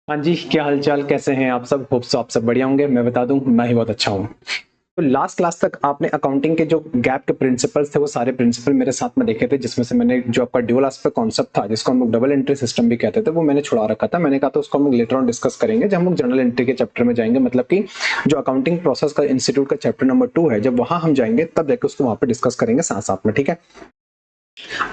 हाँ जी, क्या हालचाल, कैसे हैं आप सब? होप सो आप सब बढ़िया होंगे। मैं बता दूं, मैं ही बहुत अच्छा हूँ। तो लास्ट क्लास तक आपने अकाउंटिंग के जो गैप के प्रिंसिपल्स थे वो सारे प्रिंसिपल मेरे साथ में देखे थे, जिसमें से मैंने जो आपका ड्यूअल एस्पेक्ट कॉन्सेप्ट था, जिसको हम लोग डबल एंट्री सिस्टम भी कहते थे, वो मैंने छुड़ा रखा था। मैंने कहा था उसको हम लोग लेटर ऑन डिस्कस करेंगे जब हम लोग जनरल एंट्री के चैप्टर में जाएंगे, मतलब कि जो अकाउंटिंग प्रोसेस का इंस्टीट्यूट का चैप्टर नंबर 2 है, जब वहां हम जाएंगे तब जाकर उसको वहां पे डिस्कस करेंगे साथ साथ में। ठीक है,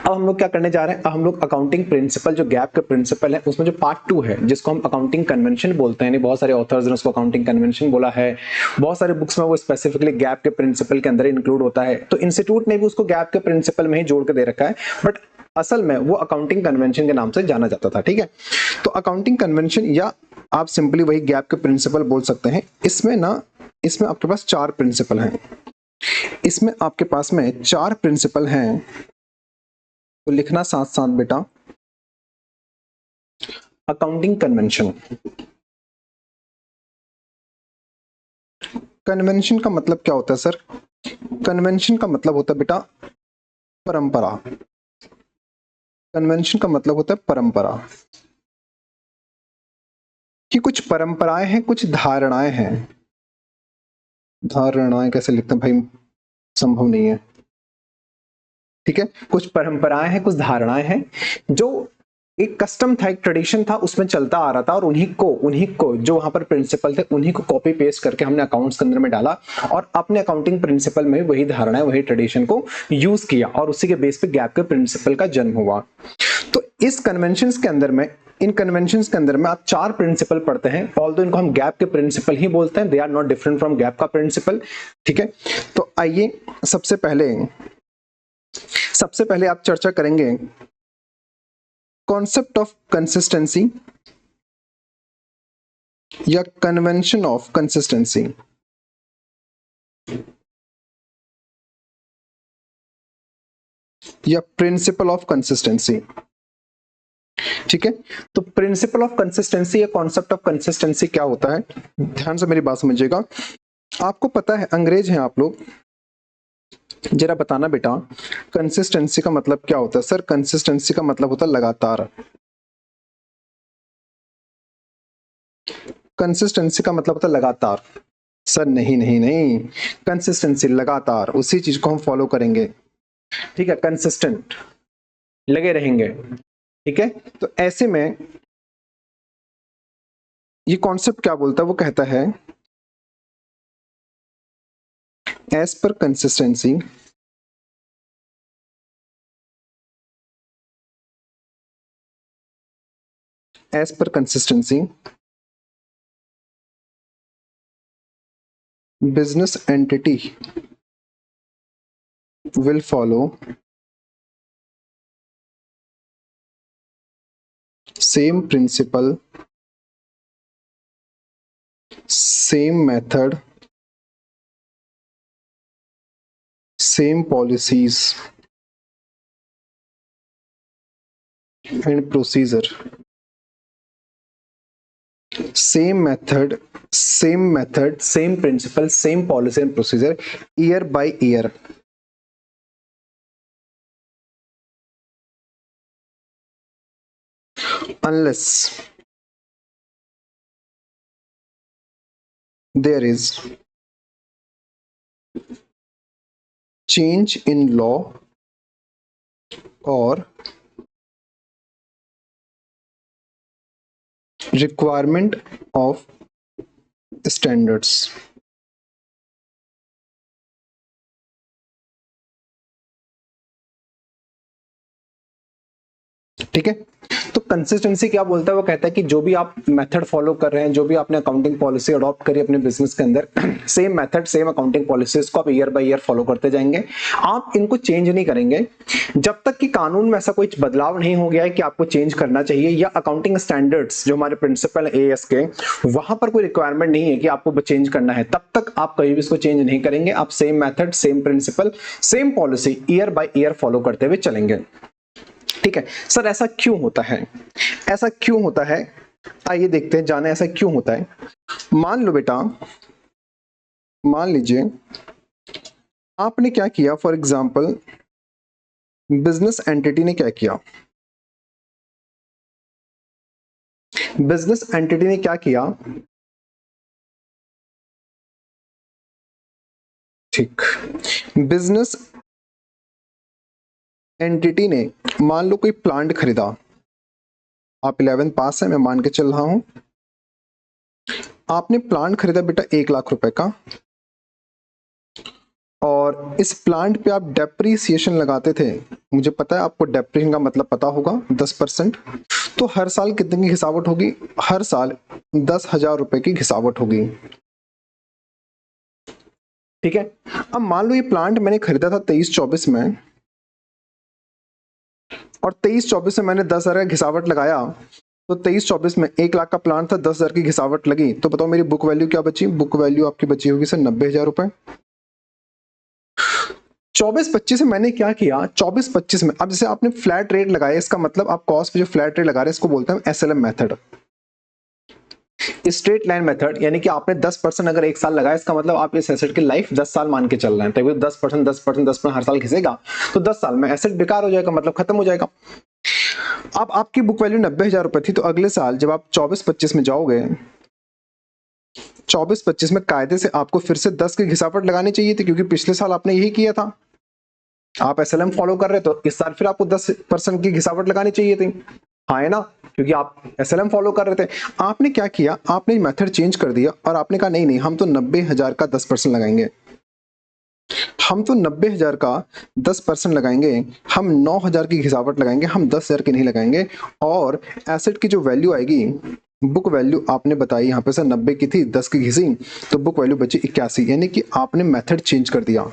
अब हम लोग क्या करने जा रहे हैं? अब हम लोग अकाउंटिंग प्रिंसिपल, जो गैप के प्रिंसिपल है, उसमें जो पार्ट 2 है, जिसको हम अकाउंटिंग कन्वेंशन बोलते हैं, बहुत सारे ऑथर्स ने उसको अकाउंटिंग कन्वेंशन बोला है, बहुत सारे बुक्स में वो स्पेसिफिकली गैप के प्रिंसिपल के अंदर इंक्लूड होता है। तो इंस्टीट्यूट ने भी उसको गैप के प्रिंसिपल में ही जोड़ के दे रखा है, बट असल में वो अकाउंटिंग कन्वेंशन के नाम से जाना जाता था। ठीक है, तो अकाउंटिंग कन्वेंशन, या आप सिंपली वही गैप के प्रिंसिपल बोल सकते हैं। इसमें आपके पास 4 प्रिंसिपल हैं। इसमें आपके पास में 4 प्रिंसिपल हैं, तो लिखना साथ साथ बेटा। Accounting convention. कन्वेंशन का मतलब क्या होता है सर? कन्वेंशन का मतलब होता है बेटा परंपरा। कन्वेंशन का मतलब होता है परंपरा, कि कुछ परंपराएं हैं, कुछ धारणाएं हैं। धारणाएं कैसे लिखते हैं भाई, संभव नहीं है। ठीक है, कुछ परंपराएं हैं, कुछ धारणाएं हैं, जो एक कस्टम था, एक ट्रेडिशन था, उसमें चलता आ रहा था, और उन्हीं को जो वहां पर प्रिंसिपल थे, उन्हीं को कॉपी पेस्ट करके हमने अकाउंट्स के अंदर में डाला, और अपने अकाउंटिंग प्रिंसिपल में वही धारणाएं, वही ट्रेडिशन को यूज किया, और उसी के बेस पे गैप के प्रिंसिपल का जन्म हुआ। तो इस कन्वेंशंस के अंदर में, इन कन्वेंशंस के अंदर में आप 4 प्रिंसिपल पढ़ते हैं। ऑल्दो इनको हम गैप के प्रिंसिपल ही बोलते हैं, they are not different from GAAP का प्रिंसिपल। ठीक है, तो आइए सबसे पहले आप चर्चा करेंगे कॉन्सेप्ट ऑफ कंसिस्टेंसी या कन्वेंशन ऑफ कंसिस्टेंसी। या प्रिंसिपल ऑफ कंसिस्टेंसी। ठीक है, तो प्रिंसिपल ऑफ कंसिस्टेंसी या कॉन्सेप्ट ऑफ कंसिस्टेंसी क्या होता है? ध्यान से मेरी बात समझिएगा। आपको पता है, अंग्रेज हैं आप लोग, जरा बताना बेटा, कंसिस्टेंसी का मतलब क्या होता है? सर कंसिस्टेंसी का मतलब होता है लगातार। कंसिस्टेंसी का मतलब होता है लगातार। सर नहीं नहीं नहीं, कंसिस्टेंसी लगातार, उसी चीज को हम फॉलो करेंगे। ठीक है, कंसिस्टेंट, लगे रहेंगे। ठीक है, तो ऐसे में ये कॉन्सेप्ट क्या बोलता है? वो कहता है as per consistency business entity will follow same principle, same method, same policies and procedure. Same principle, same policy and procedure, year by year. Unless there is change in law or requirement of standards. ठीक है, तो consistency क्या बोलता है? वो कहता है कि जो भी आप मेथड फॉलो कर रहे हैं, जो भी आपने अकाउंटिंग पॉलिसी अडॉप्ट करी अपने बिजनेस के अंदर, same method, same accounting policies को आप ईयर बाय ईयर फॉलो करते जाएंगे। आप इनको चेंज नहीं करेंगे जब तक कि कानून में ऐसा कोई बदलाव नहीं हो गया है कि आपको चेंज करना चाहिए, या अकाउंटिंग स्टैंडर्ड्स जो हमारे प्रिंसिपल एएस के, वहां पर कोई रिक्वायरमेंट नहीं है कि आपको चेंज करना है। तब तक आप कहीं भी इसको चेंज नहीं करेंगे। आप same method, same principle, same policy year by year follow करते हुए चलेंगे। ठीक है सर, ऐसा क्यों होता है? ऐसा क्यों होता है, आइए देखते हैं, जाने ऐसा क्यों होता है। मान लो बेटा, मान लीजिए आपने क्या किया, फॉर एग्जांपल बिजनेस एंटिटी ने क्या किया, बिजनेस एंटिटी ने क्या किया, ठीक, बिजनेस एंटिटी ने मान लो कोई प्लांट खरीदा, आप 11th पास है, मैं मान के चल रहा हूं, आपने प्लांट खरीदा बेटा 1 लाख रुपए का, और इस प्लांट पे आप डेप्रीसिएशन लगाते थे, मुझे पता है आपको डेप्रीसिएशन का मतलब पता होगा 10%, तो हर साल कितने की घिसावट होगी, हर साल 10,000 रुपए की घिसावट होगी, ठीक है। अब मान लो ये प्लांट मैंने खरीदा था 23-24 में, और 23-24 में मैंने 10,000 का घिसावट लगाया, तो 23-24 में 1 लाख का प्लांट था, 10,000 की घिसावट लगी, तो बताओ मेरी बुक वैल्यू क्या बची, बुक वैल्यू आपकी बची होगी सर 90,000 रुपए। 24-25 में मैंने क्या किया, 24-25 में अब जैसे आपने फ्लैट रेट लगाया, इसका मतलब आप कॉस्ट पे जो फ्लैट रेट लगा रहे हैं इसको बोलते हैं SLM method, straight line method, यानी कि आपने 10% अगर एक साल लगाया, इसका मतलब आप इस एसेट की लाइफ 10 साल मान के चल रहे हैं, तो 10% 10% 10% हर साल घिसेगा, तो 10 साल में एसेट बेकार हो जाएगा, मतलब खत्म हो जाएगा। अब आपकी बुक वैल्यू 90,000 रुपए थी, तो अगले साल जब आप 24-25 में जाओगे, 24-25 में कायदे से आपको फिर से 10 की घिसावट लगानी चाहिए थी, क्योंकि पिछले साल आपने यही किया था, आप एसएलएम फॉलो कर रहे, तो इस साल फिर आपको 10% की घिसावट लगानी चाहिए थी, हाँ है ना, क्योंकि आप एसएलएम फॉलो कर रहे थे। आपने क्या किया, आपने मेथड चेंज कर दिया और आपने कहा नहीं नहीं, हम तो 90,000 का 10% लगाएंगे, हम तो 90,000 का 10% लगाएंगे, हम 9,000 की घिसावट लगाएंगे, हम 10,000 की नहीं लगाएंगे, और एसेट की जो वैल्यू आएगी, बुक वैल्यू आपने बताई यहाँ पे सर 90 की थी, 10 की घिसी, तो बुक वैल्यू बची 81, यानी कि आपने मेथड चेंज कर दिया।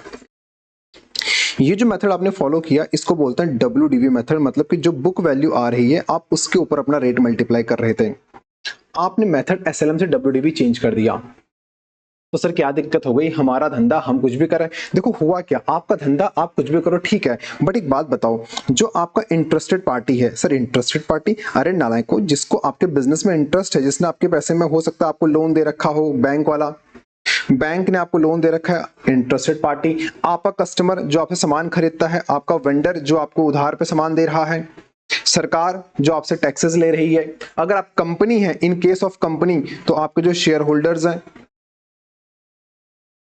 ये जो मेथड आपने फॉलो किया इसको बोलते हैं WDV मेथड, मतलब कि जो बुक वैल्यू आ रही है आप उसके ऊपर अपना रेट मल्टीप्लाई कर रहे थे, आपने मेथड एसएलएम से WDV चेंज कर दिया। तो सर क्या दिक्कत हो गई, हमारा धंधा हम कुछ भी करें, देखो हुआ क्या, आपका धंधा आप कुछ भी करो ठीक है, बट एक बात बताओ, जो आपका इंटरेस्टेड पार्टी है, सर इंटरेस्टेड पार्टी, अरे नालायको, जिसको आपके बिजनेस में इंटरेस्ट है, जिसने आपके पैसे में हो सकता है आपको लोन दे रखा हो, बैंक वाला, बैंक ने आपको लोन दे रखा है, इंटरेस्टेड पार्टी, आपका कस्टमर जो आपसे सामान खरीदता है, आपका वेंडर जो आपको उधार पे सामान दे रहा है, सरकार जो आपसे टैक्सेस ले रही है, अगर आप कंपनी है, इन केस ऑफ कंपनी तो आपके जो शेयर होल्डर्स हैं,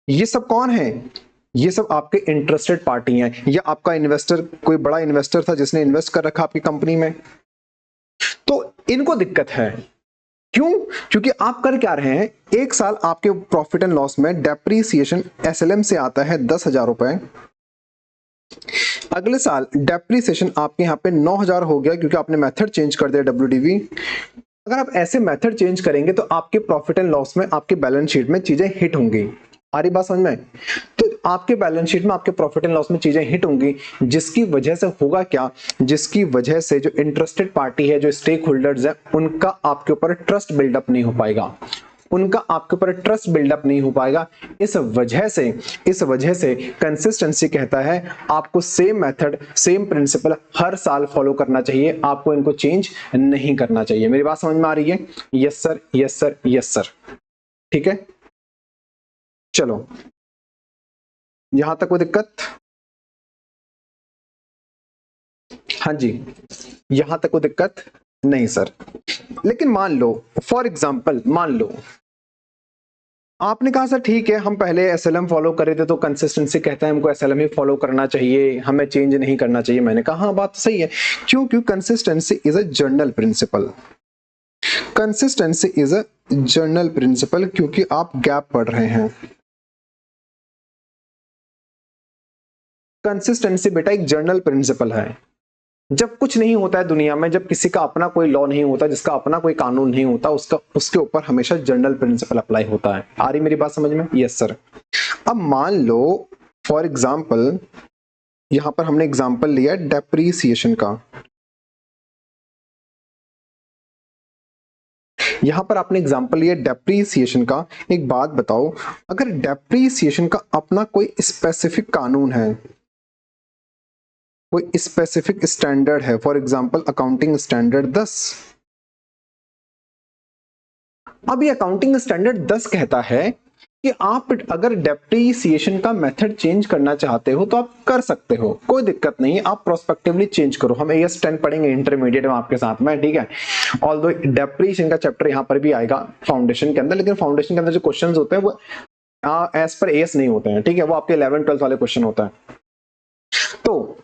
ये सब कौन है, ये सब आपके इंटरेस्टेड पार्टी हैं, या आपका इन्वेस्टर, कोई बड़ा इन्वेस्टर था जिसने इन्वेस्ट कर रखा आपकी कंपनी में, तो इनको दिक्कत है। क्यों, क्योंकि आप कर क्या रहे हैं, एक साल आपके प्रॉफिट एंड लॉस में डेप्रीसिएशन एसएलएम से आता है 10,000 रुपए, अगले साल डेप्रीसिएशन आपके यहाँ पे 9,000 हो गया, क्योंकि आपने मेथड चेंज कर दिया WDV। अगर आप ऐसे मेथड चेंज करेंगे तो आपके प्रॉफिट एंड लॉस में, आपके बैलेंस शीट में चीजें हिट होंगी, आ रही बात समझ में, तो आपके बैलेंस शीट में, आपके प्रॉफिट एंड लॉस में चीजें हिट होंगी, जिसकी वजह से होगा क्या, जिसकी वजह से जो इंटरेस्टेड पार्टी है, जो स्टेक होल्डर्स है, उनका आपके ऊपर ट्रस्ट बिल्डअप नहीं हो पाएगा, उनका आपके ऊपर ट्रस्ट बिल्डअप नहीं हो पाएगा। इस वजह से कंसिस्टेंसी कहता है आपको सेम मेथड, सेम प्रिंसिपल हर साल फॉलो करना चाहिए, आपको इनको चेंज नहीं करना चाहिए। मेरी बात समझ में आ रही है? Yes sir, yes sir, yes sir, ठीक है। चलो, यहां तक कोई दिक्कत? हाँ जी, यहां तक कोई दिक्कत नहीं सर। लेकिन मान लो, फॉर एग्जाम्पल मान लो आपने कहा सर ठीक है, हम पहले एसएलएम फॉलो कर रहे थे, तो कंसिस्टेंसी कहता है हमको एसएलएम ही फॉलो करना चाहिए, हमें चेंज नहीं करना चाहिए। मैंने कहा हाँ बात सही है, क्यों? क्योंकि consistency is a general principle, consistency is a general principle, क्योंकि आप गैप पढ़ रहे हैं। कंसिस्टेंसी बेटा एक जनरल प्रिंसिपल है। जब कुछ नहीं होता है दुनिया में, जब किसी का अपना कोई लॉ नहीं होता, जिसका अपना कोई कानून नहीं होता, उसके ऊपर हमेशा जनरल प्रिंसिपल अप्लाई होता है। आ रही मेरी बात समझ में? Yes sir. अब मान लो फॉर एग्जाम्पल, यहां पर हमने एग्जाम्पल लिया डेप्रीसिएशन का, यहां पर आपने एग्जाम्पल लिया डेप्रीसिएशन का। एक बात बताओ, अगर डेप्रीसिएशन का अपना कोई स्पेसिफिक कानून है, कोई स्पेसिफिक स्टैंडर्ड है, फॉर एग्जाम्पल अकाउंटिंग स्टैंडर्ड 10, अब ये अकाउंटिंग स्टैंडर्ड 10 कहता है कि आप अगर डेप्रिसिएशन का मेथड चेंज करना चाहते हो तो आप कर सकते हो, कोई दिक्कत नहीं, आप प्रोस्पेक्टिवली चेंज करो। हम AS10 पढ़ेंगे इंटरमीडिएट में आपके साथ में, ठीक है। ऑल्दो डेप्रिसिएशन का चैप्टर यहाँ पर भी आएगा फाउंडेशन के अंदर, लेकिन फाउंडेशन के अंदर जो क्वेश्चंस होते हैं वो एज पर AS नहीं होते हैं, ठीक है, वो आपके 11-12 वाले क्वेश्चन होता है। तो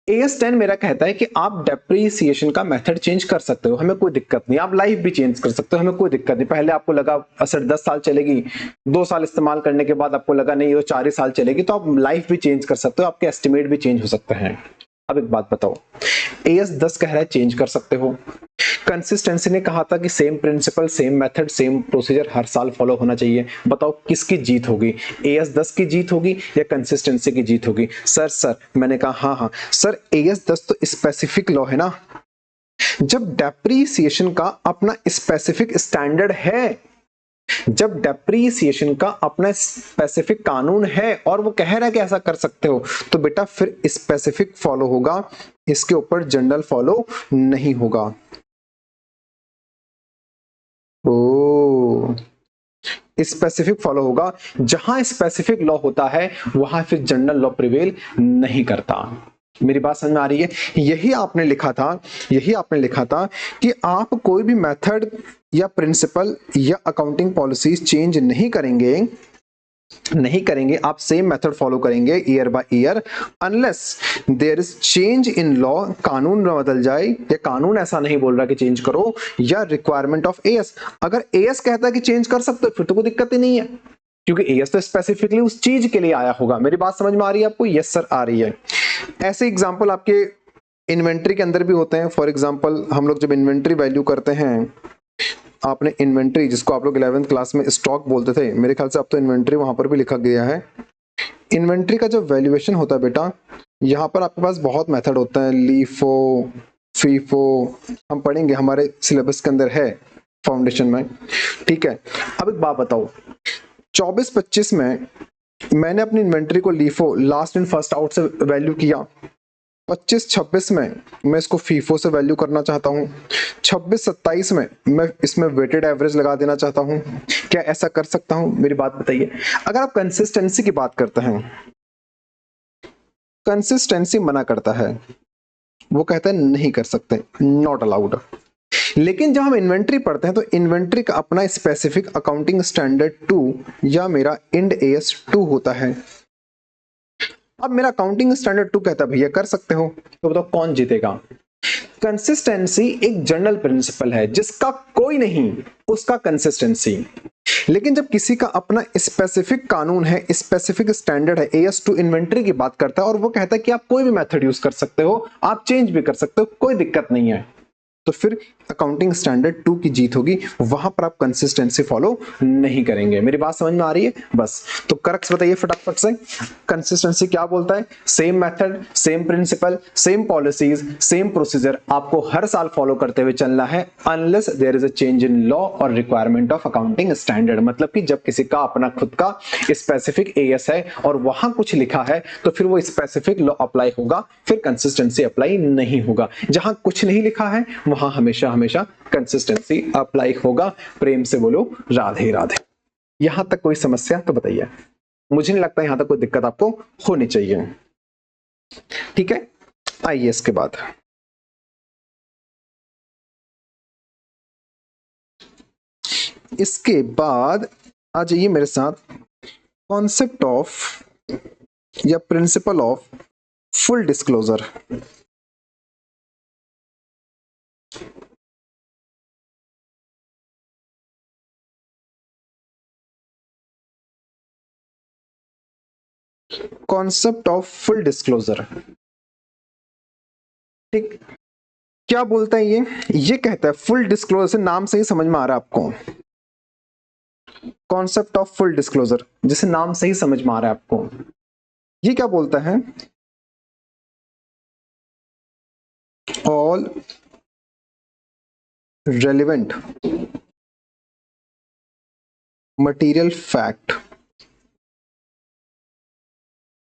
AS10 मेरा कहता है कि आप डेप्रिसिएशन का मेथड चेंज कर सकते हो, हमें कोई दिक्कत नहीं, आप लाइफ भी चेंज कर सकते हो, हमें कोई दिक्कत नहीं। पहले आपको लगा असर 10 साल चलेगी, 2 साल इस्तेमाल करने के बाद आपको लगा नहीं ये 4 ही साल चलेगी, तो आप लाइफ भी चेंज कर सकते हो, आपके एस्टिमेट भी चेंज हो सकते हैं। अब एक बात बताओ, AS10 कह रहा है चेंज कर सकते हो, कंसिस्टेंसी ने कहा था कि same principle, same method, same procedure हर साल फॉलो होना चाहिए। बताओ किसकी जीत होगी, AS10 की जीत होगी या कंसिस्टेंसी की जीत होगी? सर मैंने कहा हाँ हाँ सर, AS10 तो स्पेसिफिक लॉ है ना। जब डेप्रीसिएशन का अपना स्पेसिफिक स्टैंडर्ड है, जब डेप्रीसिएशन का अपना स्पेसिफिक कानून है और वो कह रहा है कि ऐसा कर सकते हो, तो बेटा फिर स्पेसिफिक फॉलो होगा, इसके ऊपर जनरल फॉलो नहीं होगा। ओ, स्पेसिफिक फॉलो होगा, जहां स्पेसिफिक लॉ होता है वहां फिर जनरल लॉ प्रिवेल नहीं करता। मेरी बात समझ में आ रही है? यही आपने लिखा था, यही आपने लिखा था कि आप कोई भी मेथड या प्रिंसिपल या अकाउंटिंग पॉलिसीज चेंज नहीं करेंगे, नहीं करेंगे, आप सेम मेथड फॉलो करेंगे year by year, unless there is change in law, कानून न बदल जाए, या कानून ऐसा नहीं बोल रहा कि चेंज करो, या रिक्वायरमेंट ऑफ AS। अगर AS कहता है कि चेंज कर सकते हो फिर तो कोई दिक्कत ही नहीं है, क्योंकि AS तो स्पेसिफिकली उस चीज के लिए आया होगा। मेरी बात समझ में आ रही है आपको? यस सर आ रही है। ऐसे एग्जाम्पल आपके इन्वेंट्री के अंदर भी होते हैं। फॉर एग्जाम्पल हम लोग जब इन्वेंट्री वैल्यू करते हैं, आपने इन्वेंट्री, जिसको आप लोग 11th क्लास में स्टॉक बोलते थे, मेरे ख्याल से अब तो इन्वेंट्री वहां पर भी लिखा गया है। इन्वेंट्री का जो वैल्यूएशन होता है बेटा, यहाँ पर आपके पास बहुत मेथड होता है, लीफो, फीफो, हम पढ़ेंगे, हमारे सिलेबस के अंदर है फाउंडेशन में, ठीक है। अब एक बात बताओ, 24-25 में मैंने अपनी इन्वेंट्री को LIFO, last in first out से वैल्यू किया, 25-26 में मैं इसको फीफो से वैल्यू करना चाहता हूँ, 26-27 में मैं इसमें वेटेड एवरेज लगा देना चाहता हूँ, क्या ऐसा कर सकता हूँ? मेरी बात बताइए। अगर आप कंसिस्टेंसी की बात करते हैं, कंसिस्टेंसी मना करता है, वो कहता है नहीं कर सकते, नॉट अलाउड। लेकिन जब हम इन्वेंट्री पढ़ते हैं तो इन्वेंट्री का अपना स्पेसिफिक अकाउंटिंग स्टैंडर्ड 2 या मेरा इंड AS 2 होता है। अब मेरा अकाउंटिंग स्टैंडर्ड 2 कहता है भैया कर सकते हो, तो बताओ कौन जीतेगा? कंसिस्टेंसी एक जनरल प्रिंसिपल है, जिसका कोई नहीं उसका कंसिस्टेंसी। लेकिन जब किसी का अपना स्पेसिफिक कानून है, स्पेसिफिक स्टैंडर्ड है, AS2 इन्वेंट्री की बात करता है और वो कहता है कि आप कोई भी मेथड यूज कर सकते हो, आप चेंज भी कर सकते हो, कोई दिक्कत नहीं है, तो फिर अकाउंटिंग स्टैंडर्ड 2 की जीत होगी, वहां पर आप कंसिस्टेंसी फॉलो नहीं करेंगे। मेरी बात समझ में आ रही है? बस तो करक्स बताइए फटाफट से, कंसिस्टेंसी क्या बोलता है? Same method, same principle, same policies, same procedure आपको हर साल फॉलो करते हुए चलना है, unless there is a change in law और रिक्वायरमेंट ऑफ अकाउंटिंग स्टैंडर्ड। मतलब कि जब किसी का अपना खुद का स्पेसिफिक AS है और वहां कुछ लिखा है तो फिर वो स्पेसिफिक लॉ अप्लाई होगा, फिर कंसिस्टेंसी अप्लाई नहीं होगा। जहां कुछ नहीं लिखा है वहां हमेशा हमेशा कंसिस्टेंसी अप्लाई होगा। प्रेम से बोलो राधे राधे। यहां तक कोई समस्या तो बताइए, मुझे नहीं लगता यहां तक कोई दिक्कत आपको होनी चाहिए, ठीक है। आइए इसके बाद आ जाइए मेरे साथ, कॉन्सेप्ट ऑफ या principle of full disclosure. Concept of full disclosure, ठीक। क्या बोलता है ये कहता है फुल डिस्क्लोजर, से नाम से ही समझ में आ रहा है आपको, कॉन्सेप्ट ऑफ फुल डिस्क्लोजर जिसे नाम से ही समझ में आ रहा है आपको, ये क्या बोलता है? All relevant material fact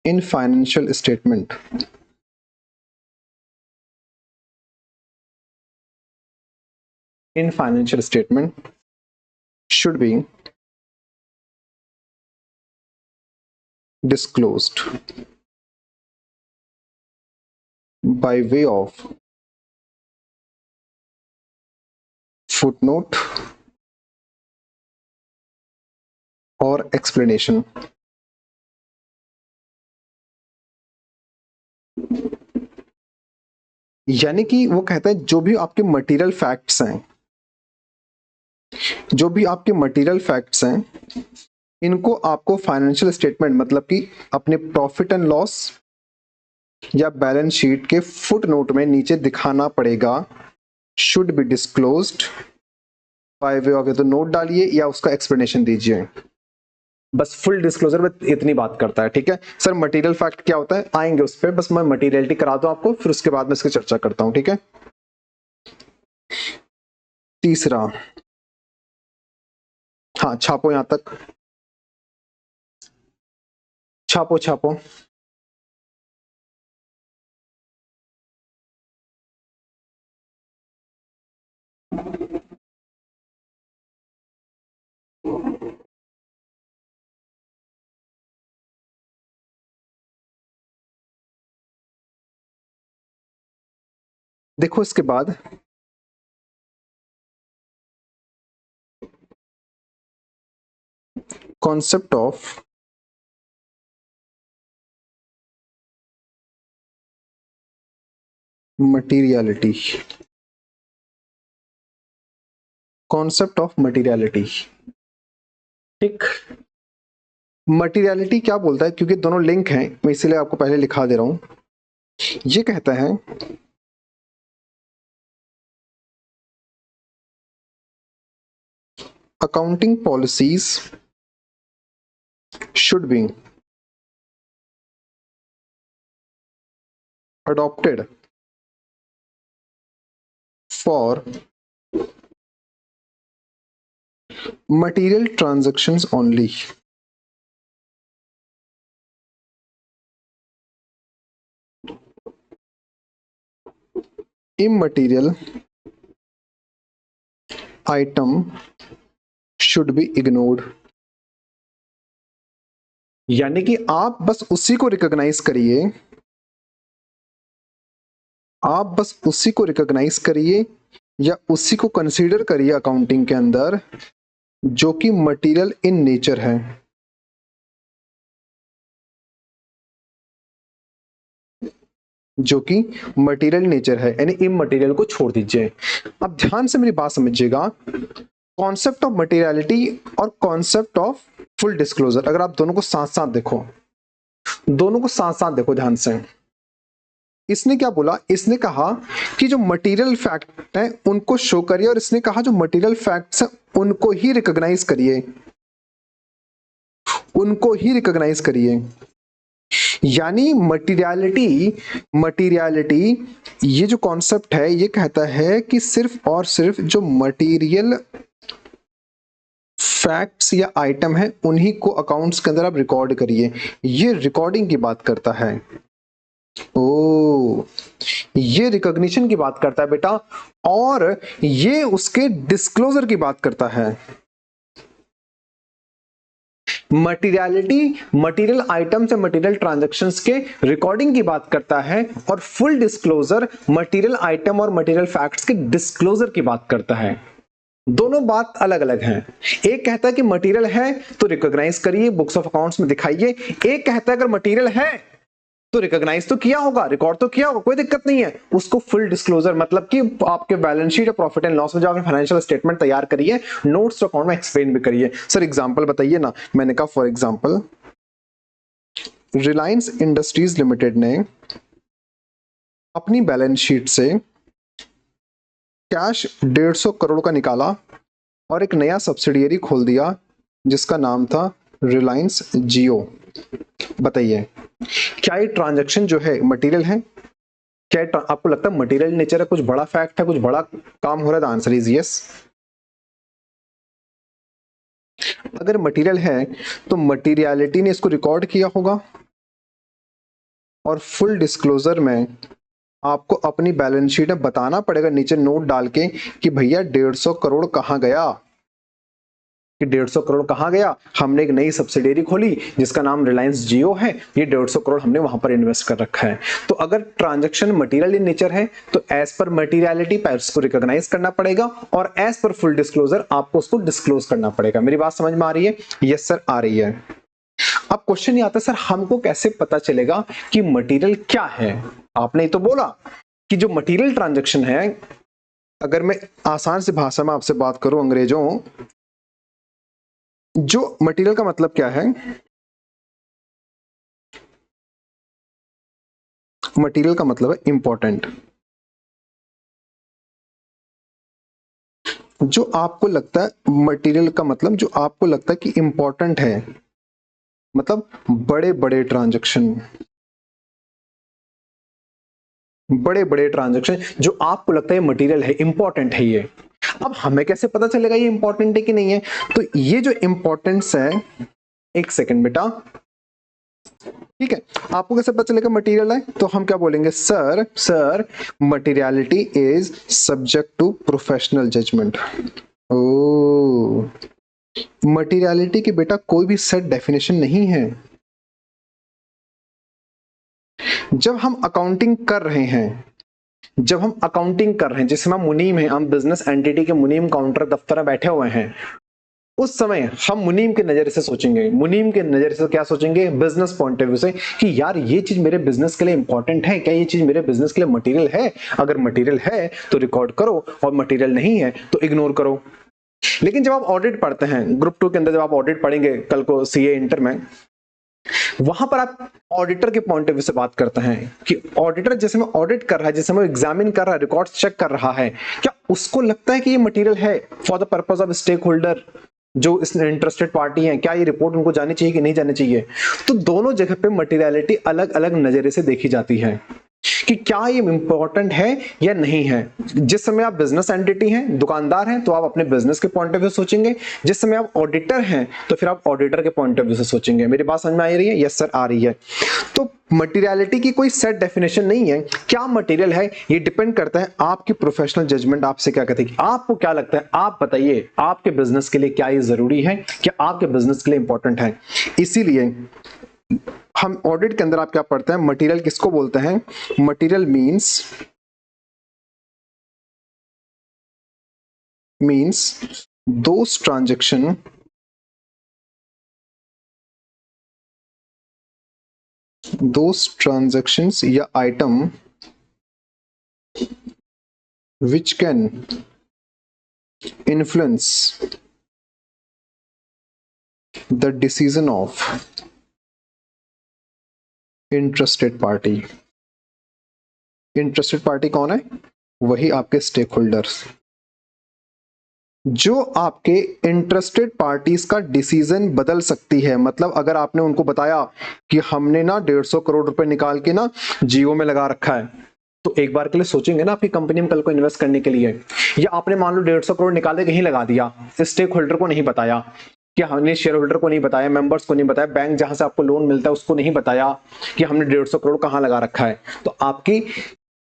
in financial statement should be disclosed by way of footnote और explanation। यानी कि वो कहता है जो भी आपके मटेरियल फैक्ट्स हैं, जो भी आपके मटेरियल फैक्ट्स हैं, इनको आपको फाइनेंशियल स्टेटमेंट मतलब कि अपने प्रॉफिट एंड लॉस या बैलेंस शीट के फुट नोट में नीचे दिखाना पड़ेगा। Should be disclosed by way of, या तो नोट डालिए या उसका एक्सप्लेनेशन दीजिए। बस फुल डिस्क्लोजर में इतनी बात करता है। ठीक है सर, मटेरियल फैक्ट क्या होता है आएंगे उस पर, बस मैं मटेरियलिटी करा दूं आपको, फिर उसके बाद मैं इसकी चर्चा करता हूं। ठीक है, तीसरा, हाँ छापो, यहां तक छापो छापो। देखो इसके बाद concept of materiality, concept of materiality. ठीक, मटीरियलिटी क्या बोलता है, क्योंकि दोनों लिंक हैं मैं इसीलिए आपको पहले लिखा दे रहा हूं। ये कहता है accounting policies should be adopted for material transactions only। Immaterial item should be ignored। यानी कि आप बस उसी को रिकॉग्नाइज करिए, आप बस उसी को रिकॉग्नाइज करिए या उसी को कंसीडर करिए अकाउंटिंग के अंदर जो कि मटेरियल इन नेचर है। जो कि मटेरियल नेचर है, यानी इमटेरियल को छोड़ दीजिए। अब ध्यान से मेरी बात समझिएगा, कॉन्सेप्ट ऑफ मटेरियलिटी और कॉन्सेप्ट ऑफ फुल डिस्क्लोजर, अगर आप दोनों को साथ साथ देखो, दोनों को साथ साथ देखो ध्यान से। इसने क्या बोला, इसने कहा कि जो मटेरियल फैक्ट है उनको शो करिए, और इसने कहा जो मटेरियल फैक्ट्स हैं उनको ही रिकॉग्नाइज करिए, उनको ही रिकॉग्नाइज करिए। यानी मटीरियलिटी ये जो कॉन्सेप्ट है ये कहता है कि सिर्फ और सिर्फ जो मटेरियल फैक्ट्स या आइटम है उन्हीं को अकाउंट्स के अंदर आप रिकॉर्ड करिए। ये रिकॉर्डिंग की बात करता है। ओ, ये रिकॉग्निशन की बात करता है बेटा, और ये उसके डिस्क्लोजर की बात करता है। मटेरियल आइटम्स या मटेरियल ट्रांजैक्शंस के रिकॉर्डिंग की बात करता है, और फुल डिस्क्लोजर मटेरियल आइटम और मटेरियल फैक्ट्स के डिस्क्लोजर की बात करता है। दोनों बात अलग अलग हैं। एक कहता है कि मटेरियल है तो रिकॉग्नाइज करिए, बुक्स ऑफ अकाउंट्स में दिखाइए। एक कहता है अगर मटेरियल है तो रिकॉग्नाइज तो किया होगा, रिकॉर्ड तो किया होगा, कोई दिक्कत नहीं है, उसको फुल डिस्क्लोजर मतलब कि आपके बैलेंस शीट और प्रॉफिट एंड लॉस में जो आपने फाइनेंशियल स्टेटमेंट तैयार करिए, नोट्स तो अकाउंट में एक्सप्लेन भी करिए। सर एग्जांपल बताइए ना। मैंने कहा for example Reliance industries limited ने अपनी बैलेंस शीट से कैश 150 करोड़ का निकाला और एक नया सब्सिडियरी खोल दिया जिसका नाम था रिलायंस जियो। बताइए क्या ये ट्रांजैक्शन जो है मटेरियल है? क्या आपको लगता है मटेरियल नेचर है, कुछ बड़ा फैक्ट है, कुछ बड़ा काम हो रहा है? The answer is yes. अगर मटेरियल है तो मटेरियलिटी ने इसको रिकॉर्ड किया होगा, और फुल डिस्क्लोजर में आपको अपनी बैलेंस शीट में बताना पड़ेगा नीचे नोट डाल के कि भैया 150 करोड़ कहां गया। कि 150 करोड़ कहाँ गया, हमने एक नई सब्सिडियरी खोली जिसका नाम रिलायंस जियो है, ये 150 करोड़ हमने वहां पर इन्वेस्ट कर रखा है। तो अगर ट्रांजैक्शन मटेरियल इन नेचर है तो एज पर मटेरियलिटी उसको रिकॉग्नाइज करना पड़ेगा और एज पर फुल डिस्क्लोजर आपको उसको डिस्क्लोज करना पड़ेगा। मेरी बात समझ में आ रही है? यस सर, आ रही है। अब क्वेश्चन ये आता है सर हमको कैसे पता चलेगा कि मटेरियल क्या है? आपने तो बोला कि जो मटेरियल ट्रांजैक्शन है, अगर मैं आसान सी भाषा में आपसे बात करूं अंग्रेजों, जो मटेरियल का मतलब क्या है? मटेरियल का मतलब है इंपॉर्टेंट। जो आपको लगता है मटेरियल का मतलब जो आपको लगता है कि इंपॉर्टेंट है, मतलब बड़े बड़े ट्रांजैक्शन, बड़े बड़े ट्रांजैक्शन जो आपको लगता है मटेरियल है, इंपॉर्टेंट है ये। अब हमें कैसे पता चलेगा ये इंपॉर्टेंट है कि नहीं है? तो ये जो इंपॉर्टेंस है, एक सेकंड बेटा, ठीक है, आपको कैसे पता चलेगा मटेरियल है? तो हम क्या बोलेंगे, sir materiality is subject to professional judgment. Oh, materiality की बेटा कोई भी सेट डेफिनेशन नहीं है। जब हम अकाउंटिंग कर रहे हैं, जब हम अकाउंटिंग कर रहे हैं, जिसमें हम मुनीम हैं, हम बिजनेस एंटिटी के मुनीम काउंटर दफ्तर में बैठे हुए हैं, उस समय हम मुनीम के नजर से सोचेंगे। मुनीम के नजर से क्या सोचेंगे? बिजनेस पॉइंट ऑफ व्यू से कि यार ये चीज मेरे बिजनेस के लिए इंपॉर्टेंट है क्या, ये चीज मेरे बिजनेस के लिए मटेरियल है? अगर मटेरियल है तो रिकॉर्ड करो और मटेरियल नहीं है तो इग्नोर करो। लेकिन जब आप ऑडिट पढ़ते हैं, ग्रुप 2 के अंदर जब आप ऑडिट पढ़ेंगे कल को सीए इंटर में, वहां पर आप ऑडिटर के पॉइंट ऑफ व्यू से बात करते हैं कि ऑडिटर जैसे में ऑडिट कर रहा है, जैसे में एग्जामिन कर रहा है, रिकॉर्ड्स चेक कर रहा है, क्या उसको लगता है कि ये मटेरियल है for the purpose of stakeholder, जो इसमें इंटरेस्टेड पार्टी है, क्या ये रिपोर्ट उनको जानी चाहिए कि नहीं जानी चाहिए? तो दोनों जगह पे मटेरियलिटी अलग अलग नजरिए से देखी जाती है कि क्या ये इंपॉर्टेंट है या नहीं है। जिस समय आप बिजनेस एंटिटी हैं, दुकानदार हैं, तो आप अपने बिजनेस के पॉइंट ऑफ व्यू सोचेंगे। जिस समय आप ऑडिटर हैं तो फिर आप ऑडिटर के पॉइंट ऑफ व्यू से सोचेंगे। मेरी बात समझ में आ रही है? यस सर, आ रही है। तो मटेरियलिटी की कोई सेट डेफिनेशन नहीं है। क्या मटेरियल है ये डिपेंड करता है आपकी प्रोफेशनल जजमेंट आपसे क्या कहती है। आपको क्या लगता है, आप बताइए आपके बिजनेस के लिए क्या ये जरूरी है, क्या आपके बिजनेस के लिए इंपॉर्टेंट है। इसीलिए हम ऑडिट के अंदर आप क्या पढ़ते हैं, मटेरियल किसको बोलते हैं? मटेरियल मीन्स दोज ट्रांजैक्शंस या item which can influence the decision of interested party। Interested party कौन है? वही आपके स्टेक होल्डर्स, जो आपके इंटरेस्टेड पार्टीज का डिसीजन बदल सकती है। मतलब अगर आपने उनको बताया कि हमने ना 150 करोड़ रुपए निकाल के ना जियो में लगा रखा है, तो एक बार के लिए सोचेंगे ना आपकी कंपनी में कल को इन्वेस्ट करने के लिए। या आपने मान लो 150 करोड़ निकाले कहीं लगा दिया, स्टेक होल्डर को नहीं बताया, कि हमने शेयर होल्डर को नहीं बताया, मेंबर्स को नहीं बताया, बैंक जहां से आपको लोन मिलता है उसको नहीं बताया कि हमने 150 करोड़ कहां लगा रखा है, तो आपकी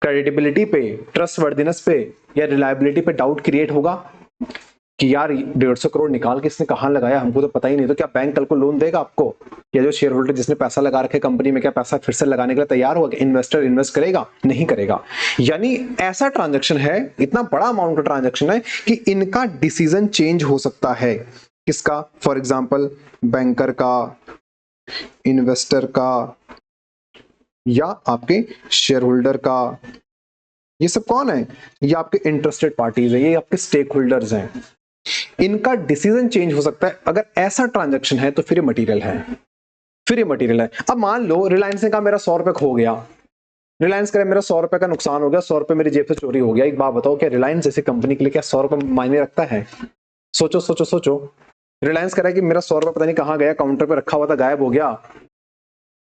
क्रेडिबिलिटी पे, ट्रस्ट वर्दिनेस पे या रिलायबिलिटी पे डाउट क्रिएट होगा कि यार 150 करोड़ निकाल के इसने कहां लगाया, हमको तो पता ही नहीं। तो क्या बैंक कल को लोन देगा आपको? या जो शेयर होल्डर जिसने पैसा लगा रखे कंपनी में, क्या पैसा फिर से लगाने के लिए तैयार होगा? इन्वेस्टर इन्वेस्ट करेगा? नहीं करेगा। यानी ऐसा ट्रांजैक्शन है, इतना बड़ा अमाउंट का ट्रांजैक्शन है कि इनका डिसीजन चेंज हो सकता है। किसका? फॉर एग्जाम्पल बैंकर का, इन्वेस्टर का, या आपके शेयर होल्डर का। ये सब कौन है? ये आपके इंटरेस्टेड पार्टीज है, ये आपके स्टेक होल्डर्स हैं। इनका डिसीजन चेंज हो सकता है। अगर ऐसा ट्रांजैक्शन है तो फिर ये मटेरियल है, फिर ये मटेरियल है। अब मान लो रिलायंस ने कहा मेरा 100 रुपए खो गया, रिलायंस करे मेरा 100 रुपए का नुकसान हो गया, 100 रुपए मेरी जेब से चोरी हो गया। एक बात बताओ, क्या रिलायंस जैसी कंपनी के लिए क्या 100 रुपए मायने रखता है? सोचो सोचो सोचो। रिलायंस कह रहा है कि मेरा 100 रुपए पता नहीं कहां गया, काउंटर पे रखा हुआ था, गायब हो गया।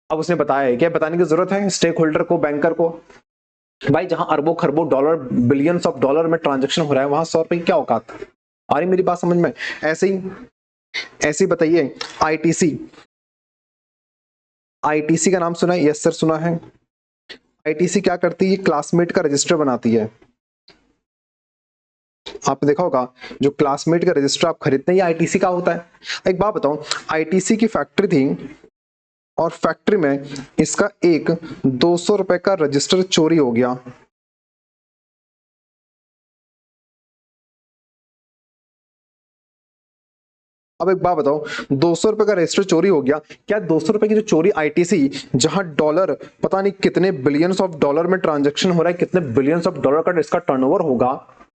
अब उसने बताया है, क्या बताने की जरूरत है स्टेक होल्डर को, बैंकर को? भाई जहां अरबों खरबों डॉलर, बिलियंस ऑफ डॉलर में ट्रांजैक्शन हो रहा है, वहां 100 रुपए की क्या औकात? आ रही मेरी बात समझ में? ऐसे ही बताइए, आईटीसी, आईटीसी का नाम सुना है? यस सर, सुना है। आईटीसी क्या करती है? क्लासमेट का रजिस्टर बनाती है। आपने देखा होगा जो क्लासमेट का रजिस्टर आप खरीदते हैं ये आईटीसी का होता है। एक बात बताओ, आईटीसी की फैक्ट्री थी और फैक्ट्री में इसका एक 200 रुपए का रजिस्टर चोरी हो गया। अब एक बात बताओ, 200 रुपए का रजिस्टर चोरी हो गया, क्या 200 रुपए की जो चोरी आईटीसी, जहां डॉलर पता नहीं कितने बिलियंस ऑफ डॉलर में ट्रांजैक्शन हो रहा है, कितने बिलियंस ऑफ डॉलर का इसका टर्नओवर होगा,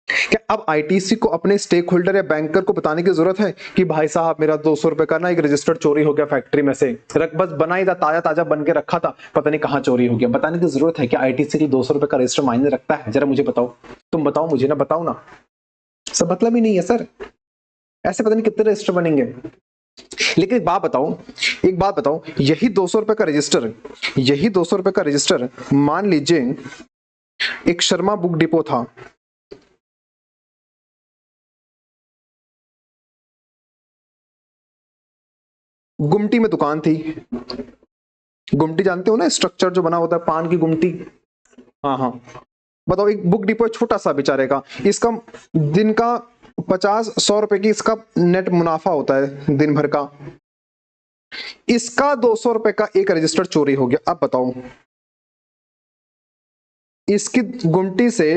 क्या अब आईटीसी को अपने स्टेक होल्डर या बैंकर को बताने की जरूरत है कि भाई साहब मेरा 200 रुपए का ना एक रजिस्टर चोरी हो गया फैक्ट्री में से, बस बना ही था, ताजा ताजा बन के रखा था, पता नहीं कहां चोरी हो गया। बताने की जरूरत है कि आईटीसी के 200 रुपए का रजिस्टर मायने रखता है? जरा मुझे बताओ, तुम बताओ मुझे, ना बताओ ना, सब मतलब ही नहीं है सर। ऐसे पता नहीं कितने रजिस्टर बनेंगे। लेकिन एक बात बताओ, यही 200 रुपए का रजिस्टर, यही 200 रुपए का रजिस्टर मान लीजिए एक शर्मा बुक डिपो था, गुमटी में दुकान थी। गुमटी जानते हो ना, स्ट्रक्चर जो बना होता है पान की गुमटी। हाँ हाँ, बताओ एक बुक डिपो छोटा सा बेचारे का, इसका दिन का 50-100 रुपए की इसका नेट मुनाफा होता है दिन भर का, इसका 200 रुपए का एक रजिस्टर चोरी हो गया। अब बताओ, इसकी गुमटी से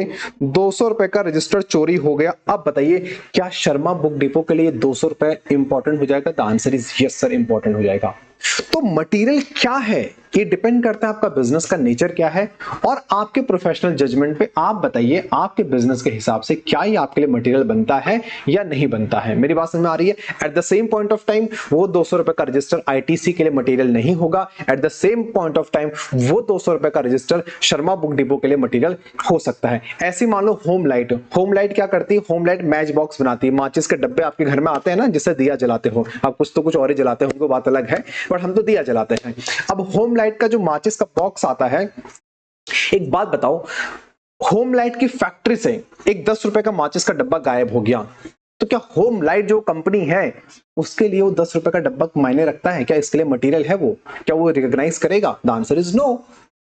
200 रुपए का रजिस्टर चोरी हो गया। अब बताइए क्या शर्मा बुक डिपो के लिए 200 रुपए इंपॉर्टेंट हो जाएगा? The answer is yes sir, important हो जाएगा। तो मटेरियल क्या है ये डिपेंड करता है आपका बिजनेस का नेचर क्या है और आपके प्रोफेशनल जजमेंट पे। आप बताइए आपके बिजनेस के हिसाब से क्या ये आपके लिए मटेरियल बनता है या नहीं बनता है। मेरी बात समझ में आ रही है? At the same point of time वो 200 रुपए का रजिस्टर आईटीसी के लिए मटेरियल नहीं होगा, at the same point of time वो 200 रुपए का रजिस्टर शर्मा बुक डिपो के लिए मटेरियल हो सकता है। ऐसी मान लो होम लाइट, होम लाइट क्या करती है? होम लाइट मैच बॉक्स बनाती है, माचिस के डब्बे आपके घर में आते हैं ना, जिससे दिया जलाते हो आप, कुछ तो कुछ और ही जलाते हो, बात अलग है, बट हम तो दिया जलाते हैं। अब होम लाइट का जो माचिस का बॉक्स आता है, एक बात बताओ, होम लाइट की फैक्ट्री से एक 10 रुपए का माचिस का डब्बा गायब हो गया, तो क्या होम लाइट जो कंपनी है उसके लिए वो 10 रुपए का डब्बा मायने रखता है? क्या इसके लिए मटेरियल है वो? क्या वो रिकॉग्नाइज करेगा? The answer is no.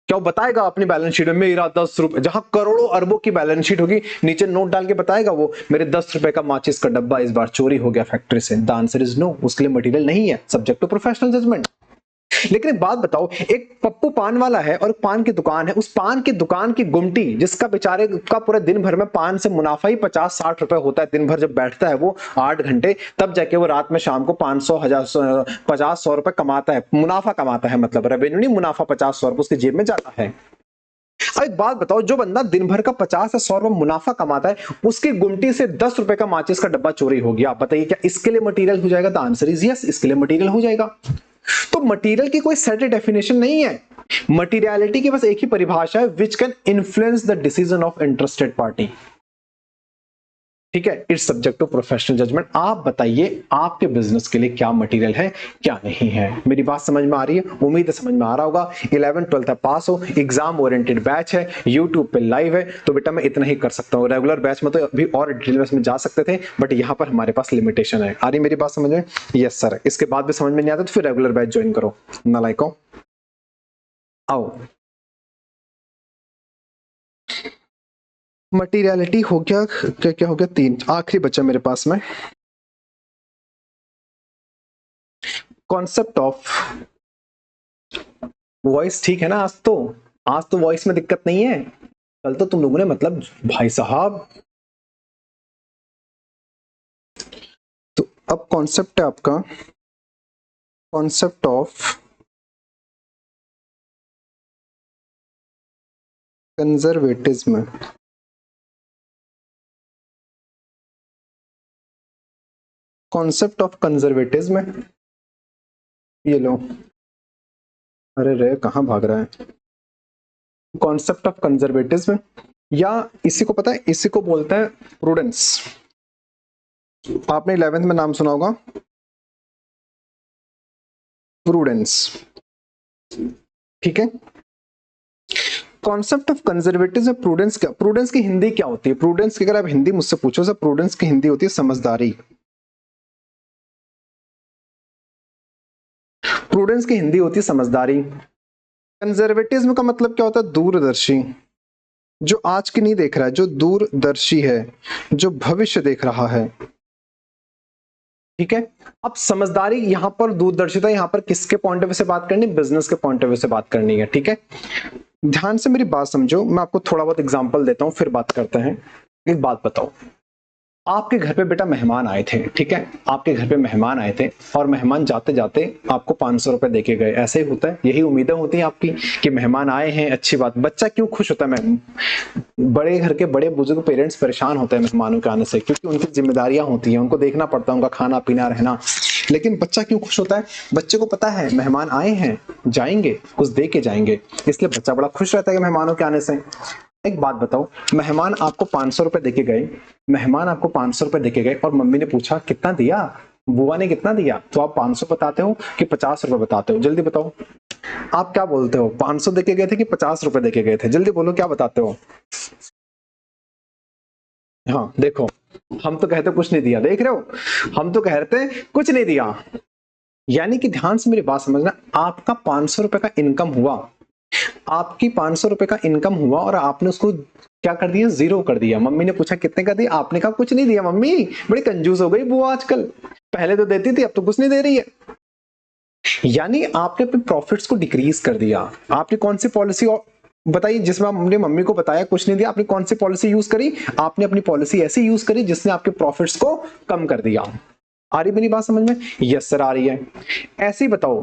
क्या वो बताएगा अपनी बैलेंस शीट में मेरा 10 रुपए, जहां करोड़ों अरबों की बैलेंस शीट होगी, नीचे नोट डाल के बताएगा वो मेरे 10 रुपए का माचिस का डब्बा इस बार चोरी हो गया फैक्ट्री से? द आंसर इज नो, उसके लिए मटेरियल नहीं है, सब्जेक्ट टू प्रोफेशनल जजमेंट। लेकिन एक बात बताओ, एक पप्पू पान वाला है और पान की दुकान है, उस पान की दुकान की गुमटी जिसका बेचारे का पूरे दिन भर में पान से मुनाफा ही 50-60 रुपए होता है, दिन भर जब बैठता है वो 8 घंटे, तब जाके वो रात में शाम को 500 1000 50-100 रुपए कमाता है, मुनाफा कमाता है, मतलब रेवेन्यू नहीं, मुनाफा 50-100 रुपए उसकी जेब में जाता है। अब एक बात बताओ, जो बंदा दिन भर का 50 या 100 रुपए मुनाफा कमाता है, उसकी गुमटी से 10 रुपए का माचिस का डब्बा चोरी हो गया, आप बताइए क्या इसके लिए मटेरियल हो जाएगा? द आंसर इज यस, इसके लिए मटेरियल हो जाएगा। तो मटेरियल की कोई सेट डेफिनेशन नहीं है, मटेरियलिटी की बस एक ही परिभाषा है, which can influence the decision of interested party. ठीक है, it's subject to professional judgment. आप बताइए आपके बिजनेस के लिए क्या मटेरियल है क्या नहीं है। मेरी बात समझ में आ रही है? उम्मीद है समझ में आ रहा होगा। 11th-12th पास हो, एग्जाम ओरिएंटेड बैच है, यूट्यूब पे लाइव है, तो बेटा मैं इतना ही कर सकता हूँ। रेगुलर बैच में तो अभी और डिटेल में जा सकते थे, बट यहाँ पर हमारे पास लिमिटेशन है। आ रही मेरी बात समझ में? Yes sir. इसके बाद भी समझ में नहीं आता तो फिर रेगुलर बैच ज्वाइन करो, नालायकों आओ। मटीरियलिटी हो गया, क्या क्या हो गया? 3, आखिरी बच्चा मेरे पास में कॉन्सेप्ट ऑफ वॉइस। ठीक है ना? आज तो वॉइस में दिक्कत नहीं है, कल तो तुम लोगों ने मतलब भाई साहब। तो अब कॉन्सेप्ट है आपका concept of conservatism. Concept of conservatism, ये लो। अरे रे कहाँ भाग रहा है? कॉन्सेप्ट ऑफ कंजर्वेटिज्म, या इसी को पता है, इसी को बोलते हैं प्रूडेंस। आपने 11th में नाम सुना होगा, प्रूडेंस। ठीक है, कॉन्सेप्ट ऑफ कंजर्वेटिज्म, प्रूडेंस क्या, प्रूडेंस की हिंदी क्या होती है? प्रूडेंस की अगर आप हिंदी मुझसे पूछो सर, प्रूडेंस की हिंदी होती है समझदारी। प्रूडेंस की हिंदी होती है समझदारी। कंजर्वेटिज्म का मतलब क्या होता है? दूरदर्शी। जो आज की नहीं देख रहा है, जो दूरदर्शी है, जो भविष्य देख रहा है। ठीक है, अब समझदारी यहां पर, दूरदर्शिता यहां पर किसके पॉइंट ऑफ व्यू से बात करनी, बिजनेस के पॉइंट ऑफ व्यू से बात करनी है। ठीक है, ध्यान से मेरी बात समझो, मैं आपको थोड़ा बहुत एग्जांपल देता हूं फिर बात करते हैं। एक बात बताओ, आपके घर पे बेटा मेहमान आए थे, ठीक है, आपके घर पे मेहमान आए थे और मेहमान जाते जाते आपको 500 रुपए देके गए। ऐसे ही होता है, यही उम्मीदें होती हैं आपकी कि मेहमान आए हैं, अच्छी बात। बच्चा क्यों खुश होता है? बड़े घर के बड़े बुजुर्ग पेरेंट्स परेशान होते हैं मेहमानों के आने से, क्योंकि उनकी जिम्मेदारियां होती हैं, उनको देखना पड़ता है, उनका खाना पीना रहना। लेकिन बच्चा क्यों खुश होता है? बच्चे को पता है मेहमान आए हैं, जाएंगे, कुछ दे के जाएंगे, इसलिए बच्चा बड़ा खुश रहता है कि मेहमानों के आने से। एक बात बताओ, मेहमान आपको 500 रुपए देके गए, मेहमान आपको 500 रुपए देके गए और मम्मी ने पूछा कितना दिया, बुआ ने कितना दिया, तो आप 500 बताते हो कि 50 रुपए बताते हो? जल्दी बताओ, आप क्या बोलते हो? 500 देके गए थे कि 50 रुपए देके गए थे? जल्दी बोलो, क्या बताते हो? हाँ देखो, हम तो कहते कुछ नहीं दिया, देख रहे हो, हम तो कहते कुछ नहीं दिया। यानी कि ध्यान से मेरी बात समझना, आपका 500 रुपए का इनकम हुआ, आपकी 500 रुपए का इनकम हुआ और आपने उसको क्या कर दिया? जीरो कर दिया। मम्मी ने पूछा कितने का दिया, आपने कहा कुछ नहीं दिया। मम्मी बड़ी कंजूस हो गई बुआ आजकल, पहले तो देती थी अब तो कुछ नहीं दे रही है। यानी आपने अपने प्रॉफिट्स को डिक्रीज कर दिया। आपने कौन सी पॉलिसी बताइए जिसमें आपने मम्मी को बताया कुछ नहीं दिया, आपने कौन सी पॉलिसी यूज करी? आपने अपनी पॉलिसी ऐसी यूज करी जिसने आपके प्रॉफिट्स को कम कर दिया। आ रही मेरी बात समझ में? यस सर आ रही है। ऐसे ही बताओ,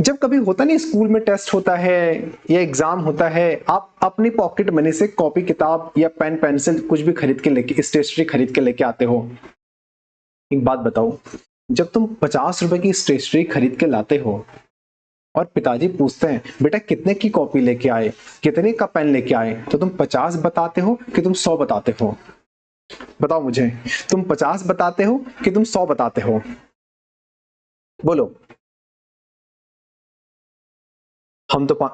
जब कभी होता नहीं स्कूल में टेस्ट होता है या एग्जाम होता है, आप अपनी पॉकेट मनी से कॉपी किताब या पेन पेंसिल कुछ भी खरीद के लेके, स्टेशनरी खरीद के लेके आते हो। एक बात बताओ, जब तुम 50 रुपए की स्टेशनरी खरीद के लाते हो और पिताजी पूछते हैं बेटा कितने की कॉपी लेके आए, कितने का पेन लेके आए, तो तुम 50 बताते हो कि तुम 100 बताते हो? बताओ मुझे, तुम 50 बताते हो कि तुम 100 बताते हो? बोलो। हम तो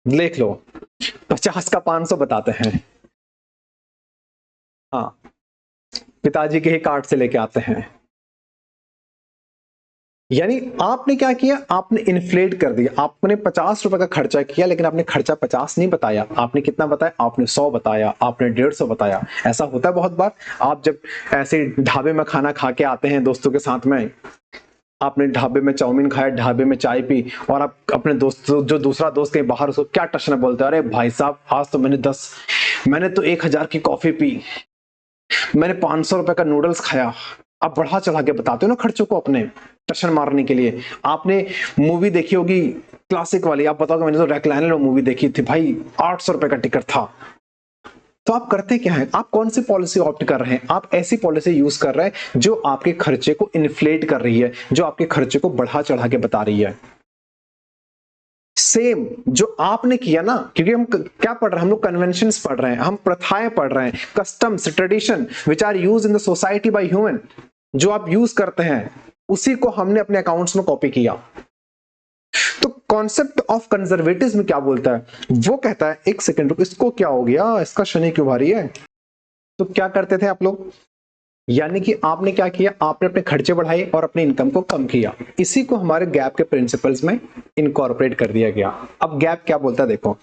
देख लो, 50 का 500 बताते हैं। हाँ, पिताजी के ही कार्ड से लेके आते हैं। यानी आपने क्या किया? आपने इन्फ्लेट कर दिया। आपने 50 रुपए का खर्चा किया, लेकिन आपने खर्चा 50 नहीं बताया। आपने कितना बताया? आपने 100 बताया, आपने 150 बताया। ऐसा होता है बहुत बार। आप जब ऐसे ढाबे में खाना खा के आते हैं दोस्तों के साथ में, आपने ढाबे में चाउमीन खाया, ढाबे में चाय पी, और आप अपने दोस्त, जो दूसरा दोस्त कहीं बाहर, उसको क्या टशन बोलते हैं, अरे भाई साहब आज तो मैंने तो 1000 की कॉफी पी, मैंने 500 रुपए का नूडल्स खाया। आप बढ़ा चढ़ा के बताते हो ना खर्चों को अपने, टशन मारने के लिए। आपने मूवी देखी होगी क्लासिक वाली, आप बताओगे मैंने तो रेक्लाइनर मूवी देखी थी भाई, 800 रुपए का टिकट था। तो आप करते क्या है? आप कौन सी पॉलिसी ऑप्ट कर रहे हैं? आप ऐसी पॉलिसी यूज कर रहे हैं जो आपके खर्चे को इन्फ्लेट कर रही है, जो आपके खर्चे को बढ़ा चढ़ा के बता रही है। सेम जो आपने किया ना, क्योंकि हम क्या पढ़ रहे हैं? हम लोग कन्वेंशंस पढ़ रहे हैं, हम प्रथाएं पढ़ रहे हैं, customs, tradition which are used in the society by human. जो आप यूज करते हैं उसी को हमने अपने अकाउंट्स में कॉपी किया। तो कॉन्सेप्ट ऑफ कंजर्वेटिज्म क्या बोलता है? वो कहता है एक सेकंड रुक, इसको क्या हो गया, इसका शनि क्यों भारी है? तो क्या करते थे आप लोग? यानी कि आपने क्या किया? आपने अपने खर्चे बढ़ाए और अपने इनकम को कम किया। इसी को हमारे गैप के प्रिंसिपल्स में इनकॉर्पोरेट कर दिया गया। अब गैप क्या बोलता है देखो,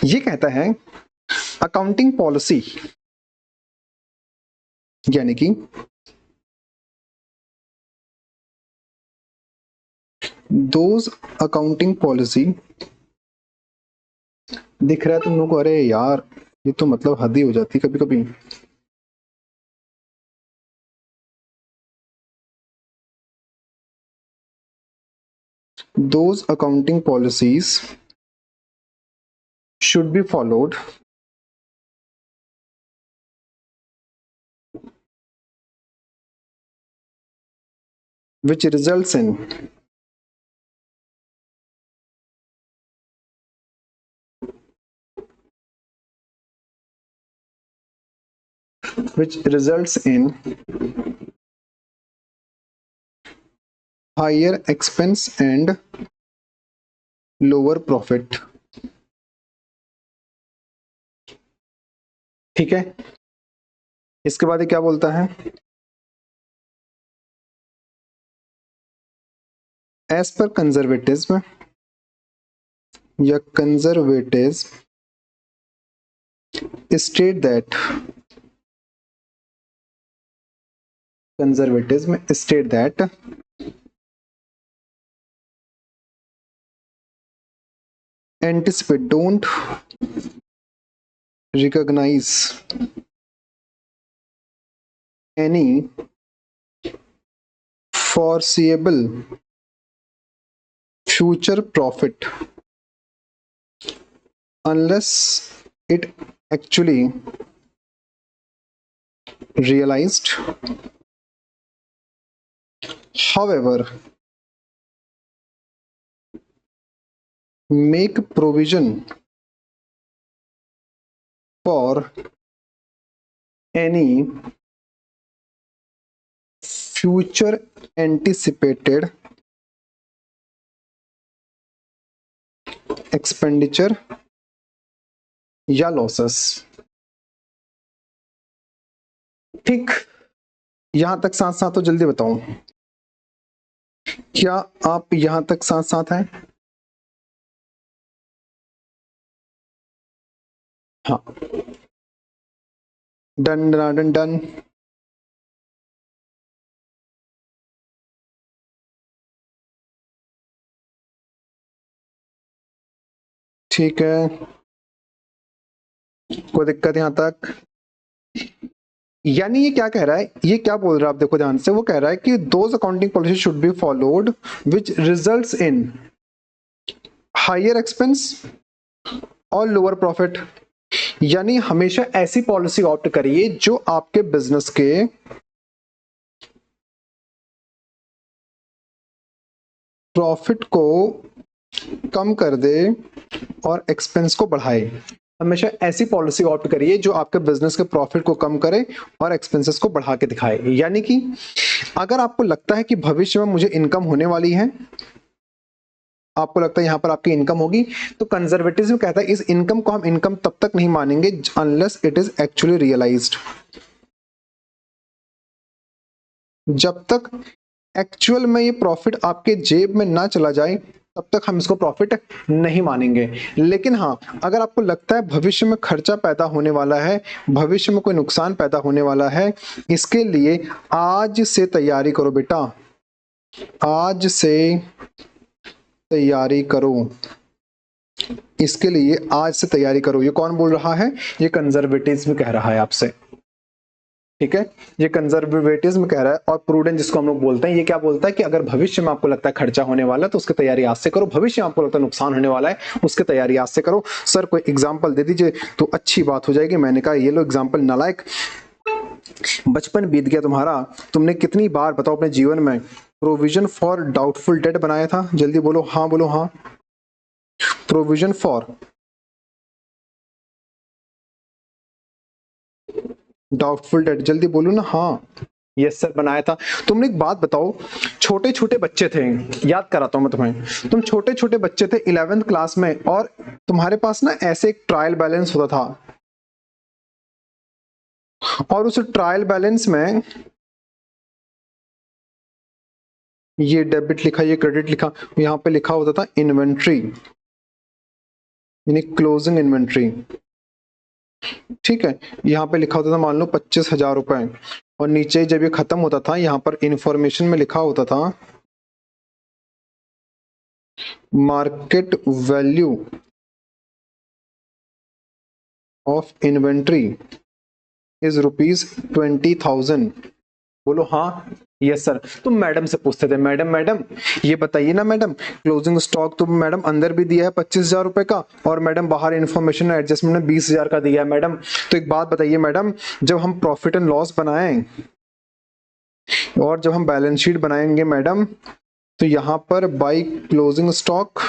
ये कहता है अकाउंटिंग पॉलिसी, यानी कि दोज अकाउंटिंग पॉलिसी, दिख रहा है तुम लोग को? अरे यार ये तो मतलब हद ही हो जाती कभी कभी। Those accounting policies should be followed which results in which results in higher expense and lower profit। ठीक है, इसके बाद ये क्या बोलता है? एज पर कंजर्वेटिज्म, या conservatism, state that conservatism state that anticipate, don't recognize any foreseeable future profit unless it actually realized. However, make provision for any future anticipated expenditure या लॉसेस। ठीक, यहां तक साथ साथ तो जल्दी बताऊं, क्या आप यहां तक साथ साथ हैं? हाँ, डन डन डन। ठीक है, कोई दिक्कत यहां तक? यानी ये क्या कह रहा है, ये क्या बोल रहा है आप देखो ध्यान से, वो कह रहा है कि those accounting policy should be followed which results in higher expense और लोअर प्रॉफिट। यानी हमेशा ऐसी पॉलिसी ऑप्ट करिए जो आपके बिजनेस के प्रॉफिट को कम कर दे और एक्सपेंस को बढ़ाए। हमेशा ऐसी पॉलिसी ऑप्ट करिए जो आपके बिजनेस के प्रॉफिट को कम करे और एक्सपेंसेस को बढ़ा के दिखाए। यानी कि अगर आपको लगता है कि भविष्य में मुझे इनकम होने वाली है, आपको लगता है यहां पर आपकी इनकम होगी, तो कंजर्वेटिज्म कहता है इस इनकम को हम इनकम तब तक नहीं मानेंगे unless it is actually realized. जब तक एक्चुअल में ये प्रॉफिट आपके जेब में ना चला जाए तब तक हम इसको प्रॉफिट नहीं मानेंगे। लेकिन हाँ, अगर आपको लगता है भविष्य में खर्चा पैदा होने वाला है, भविष्य में कोई नुकसान पैदा होने वाला है, इसके लिए आज से तैयारी करो बेटा, आज से तैयारी करो, इसके लिए आज से तैयारी करो। ये कौन बोल रहा है? ये कंजर्वेटिज्म कह रहा है आपसे। ठीक है, ये कंजर्वेटिज्म कह रहा है। और प्रूडेंस जिसको हम लोग बोलते हैं, ये क्या बोलता है कि अगर भविष्य में आपको लगता है खर्चा होने वाला है तो उसकी तैयारी आज से करो, भविष्य में आपको लगता है नुकसान होने वाला है उसकी तैयारी आज से करो। सर कोई एग्जाम्पल दे दीजिए तो अच्छी बात हो जाएगी। मैंने कहा ये लो एग्जाम्पल। नालायक, बचपन बीत गया तुम्हारा, तुमने कितनी बार बताओ अपने जीवन में प्रोविजन फॉर डाउटफुल डेट बनाया था? जल्दी बोलो हाँ, बोलो हाँ। प्रोविजन फॉर डाउटफुल डेट, जल्दी बोलो ना हाँ। यस सर बनाया था। तुमने एक बात बताओ, छोटे छोटे बच्चे थे, याद कराता हूं मैं तुम्हें, तुम छोटे छोटे बच्चे थे 11th क्लास में और तुम्हारे पास ना ऐसे एक ट्रायल बैलेंस होता था और उस ट्रायल बैलेंस में ये डेबिट लिखा, ये क्रेडिट लिखा, यहां पे लिखा होता था इन्वेंट्री, यानी क्लोजिंग इन्वेंट्री। ठीक है, यहाँ पे लिखा होता था मान लो 25,000 रुपए और नीचे जब ये खत्म होता था यहाँ पर इंफॉर्मेशन में लिखा होता था market value of inventory is ₹20,000। बोलो हाँ। Yes sir. तुम मैडम से पूछते थे, मैडम मैडम ये बताइए ना मैडम, क्लोजिंग स्टॉक तो मैडम अंदर भी दिया है 25,000 रुपए का और मैडम बाहर इंफॉर्मेशन एडजस्टमेंट में 20,000 का दिया है मैडम। तो एक बात बताइए मैडम, जब हम प्रॉफिट एंड लॉस बनाएं और जब हम बैलेंस शीट बनाएंगे मैडम, तो यहाँ पर बाई क्लोजिंग स्टॉक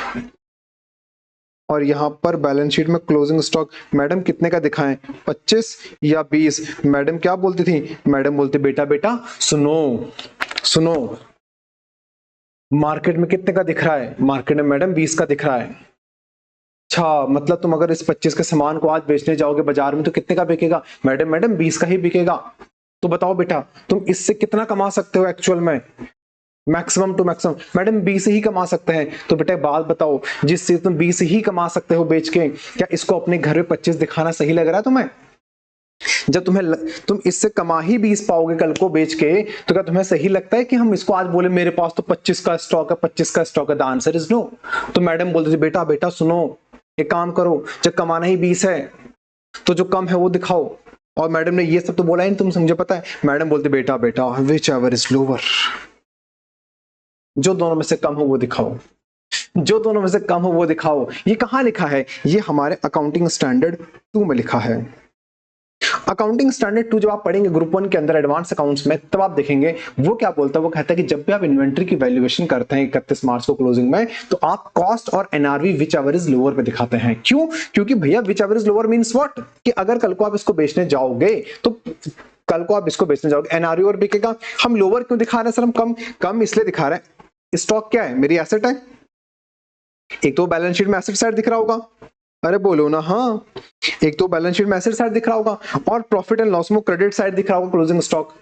और यहाँ पर बैलेंस शीट में क्लोजिंग स्टॉक मैडम कितने का दिखाएं, 25 या 20? मैडम क्या बोलती थी? मैडम बोलती बेटा बेटा सुनो सुनो, मार्केट में कितने का दिख रहा है? मार्केट में मैडम 20 का दिख रहा है। अच्छा, मतलब तुम अगर इस 25 के सामान को आज बेचने जाओगे बाजार में तो कितने का बिकेगा? मैडम मैडम 20 का ही बिकेगा। तो बताओ बेटा तुम इससे कितना कमा सकते हो एक्चुअल में? Maximum to maximum. मैडम 20 ही कमा सकते हैं, तो बेटा एक बात बताओ, जिस चीज तुम 20 ही कमा सकते हो बेच के, क्या इसको अपने घर में 25 दिखाना सही लग रहा है तुम्हें? जब तुम इससे कमा ही 20 पाओगे कल को बेच के, तो क्या तुम्हें सही लगता है कि हम इसको आज बोले मेरे पास तो 25 का स्टॉक है, 25 का स्टॉक है? The answer is no. तो मैडम बोलती थी बेटा बेटा सुनो, एक काम करो, जब कमाना ही 20 है तो जो कम है वो दिखाओ। और मैडम ने ये सब तो बोला ही नहीं, तुम समझे? पता है मैडम बोलती बेटा बेटा विच एवर इज लोअर, जो दोनों में से कम हो वो दिखाओ, जो दोनों में से कम हो वो दिखाओ। ये कहां लिखा है? ये हमारे अकाउंटिंग स्टैंडर्ड 2 में लिखा है। अकाउंटिंग स्टैंडर्ड 2 जब आप पढ़ेंगे ग्रुप 1 के अंदर एडवांस अकाउंट्स में, तब आप देखेंगे वो क्या बोलता है। वो कहता है कि जब भी आप इन्वेंट्री की वैल्यूएशन करते हैं 31 मार्च को क्लोजिंग में, तो आप कॉस्ट और NRV which ever is lower पे दिखाते हैं। क्यों? क्योंकि भैया which ever is lower means what, कि अगर कल को आप इसको बेचने जाओगे, तो कल को आप इसको बेचने जाओगे, एनआरवी और बिकेगा। हम लोअर क्यों दिखा रहे हैं सर? हम कम कम इसलिए दिखा रहे हैं, स्टॉक क्या है? मेरी एसेट है। एक तो बैलेंस शीट में एसेट साइड दिख रहा होगा, अरे बोलो ना हाँ। एक तो बैलेंस शीट में एसेट साइड दिख रहा होगा, और प्रॉफिट एंड लॉस में क्रेडिट साइड दिख रहा होगा, क्लोजिंग स्टॉक।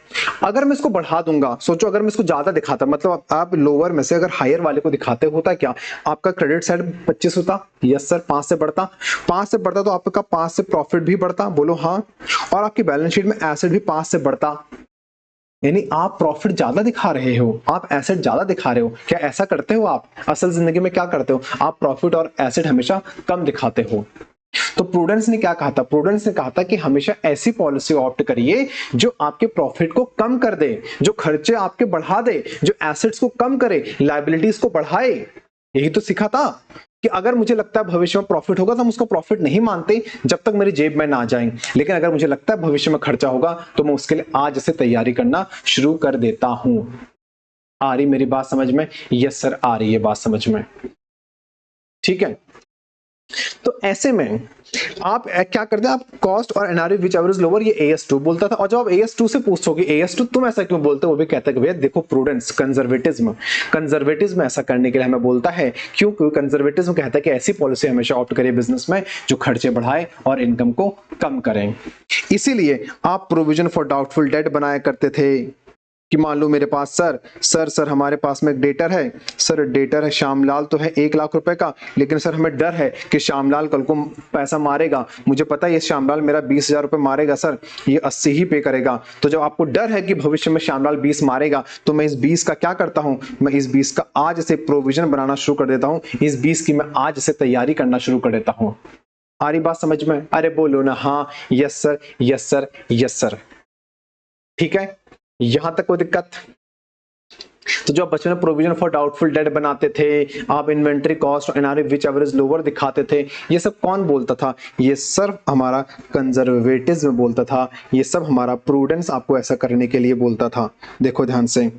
अगर मैं इसको बढ़ा दूंगा, सोचो अगर मैं इसको ज्यादा दिखाता, मतलब आप लोअर में से अगर हायर वाले को दिखाते, होता क्या? आपका क्रेडिट साइड 25 होता, यस सर, 5 से बढ़ता, 5 से बढ़ता तो आपका 5 से प्रॉफिट भी बढ़ता, बोलो हाँ। और आपकी बैलेंस शीट में एसेट भी 5 से बढ़ता, यानी आप प्रॉफिट ज्यादा दिखा रहे हो, आप एसेट ज्यादा दिखा रहे हो। क्या ऐसा करते हो आप असल जिंदगी में? क्या करते हो आप? प्रॉफिट और एसेट हमेशा कम दिखाते हो। तो प्रूडेंस ने क्या कहा था? प्रूडेंस ने कहा था कि हमेशा ऐसी पॉलिसी ऑप्ट करिए जो आपके प्रॉफिट को कम कर दे, जो खर्चे आपके बढ़ा दे, जो एसेट्स को कम करे, लायबिलिटीज को बढ़ाए। यही तो सीखा था कि अगर मुझे लगता है भविष्य में प्रॉफिट होगा तो हम उसको प्रॉफिट नहीं मानते जब तक मेरी जेब में ना जाए, लेकिन अगर मुझे लगता है भविष्य में खर्चा होगा तो मैं उसके लिए आज से तैयारी करना शुरू कर देता हूं। आ रही मेरी बात समझ में? यस सर, आ रही है बात समझ में। ठीक है, तो ऐसे में आप क्या करते हैं? आप कॉस्ट और NRV which ever is lower, ये AS2 बोलता था। और जब आप AS2 से पूछोगे AS2 तुम ऐसा क्यों बोलते हो, वो भी कहता है कि भैया देखो प्रूडेंस, कंजर्वेटिज्म, कंजर्वेटिज्म ऐसा करने के लिए हमें बोलता है। क्यों? क्योंकि कंजर्वेटिज्म कहता है कि ऐसी पॉलिसी हमेशा ऑप्ट करिए बिजनेस में जो खर्चे बढ़ाए और इनकम को कम करें। इसीलिए आप प्रोविजन फॉर डाउटफुल डेट बनाया करते थे कि मान लो मेरे पास सर हमारे पास में एक डेटर है, सर डेटर है श्यामलाल तो है 1 लाख रुपए का, लेकिन सर हमें डर है कि श्यामलाल कल को पैसा मारेगा, मुझे पता है ये श्यामलाल मेरा 20,000 रुपए मारेगा सर, ये 80 ही पे करेगा। तो जब आपको डर है कि भविष्य में श्यामलाल 20 मारेगा, तो मैं इस 20 का क्या करता हूं? मैं इस 20 का आज से प्रोविजन बनाना शुरू कर देता हूं, इस 20 की मैं आज से तैयारी करना शुरू कर देता हूं। आ रही बात समझ में? अरे बोलो ना हाँ, yes sir, yes sir, yes sir. ठीक है, यहां तक कोई दिक्कत? तो जो आप बचपन में प्रोविजन फॉर डाउटफुल डेट बनाते थे, आप इन्वेंट्री कॉस्ट एनआरवी विच एवरेज लोअर दिखाते थे, ये सब कौन बोलता था? ये सब हमारा कंजर्वेटिज्म बोलता था, ये सब हमारा प्रूडेंस आपको ऐसा करने के लिए बोलता था। देखो ध्यान से,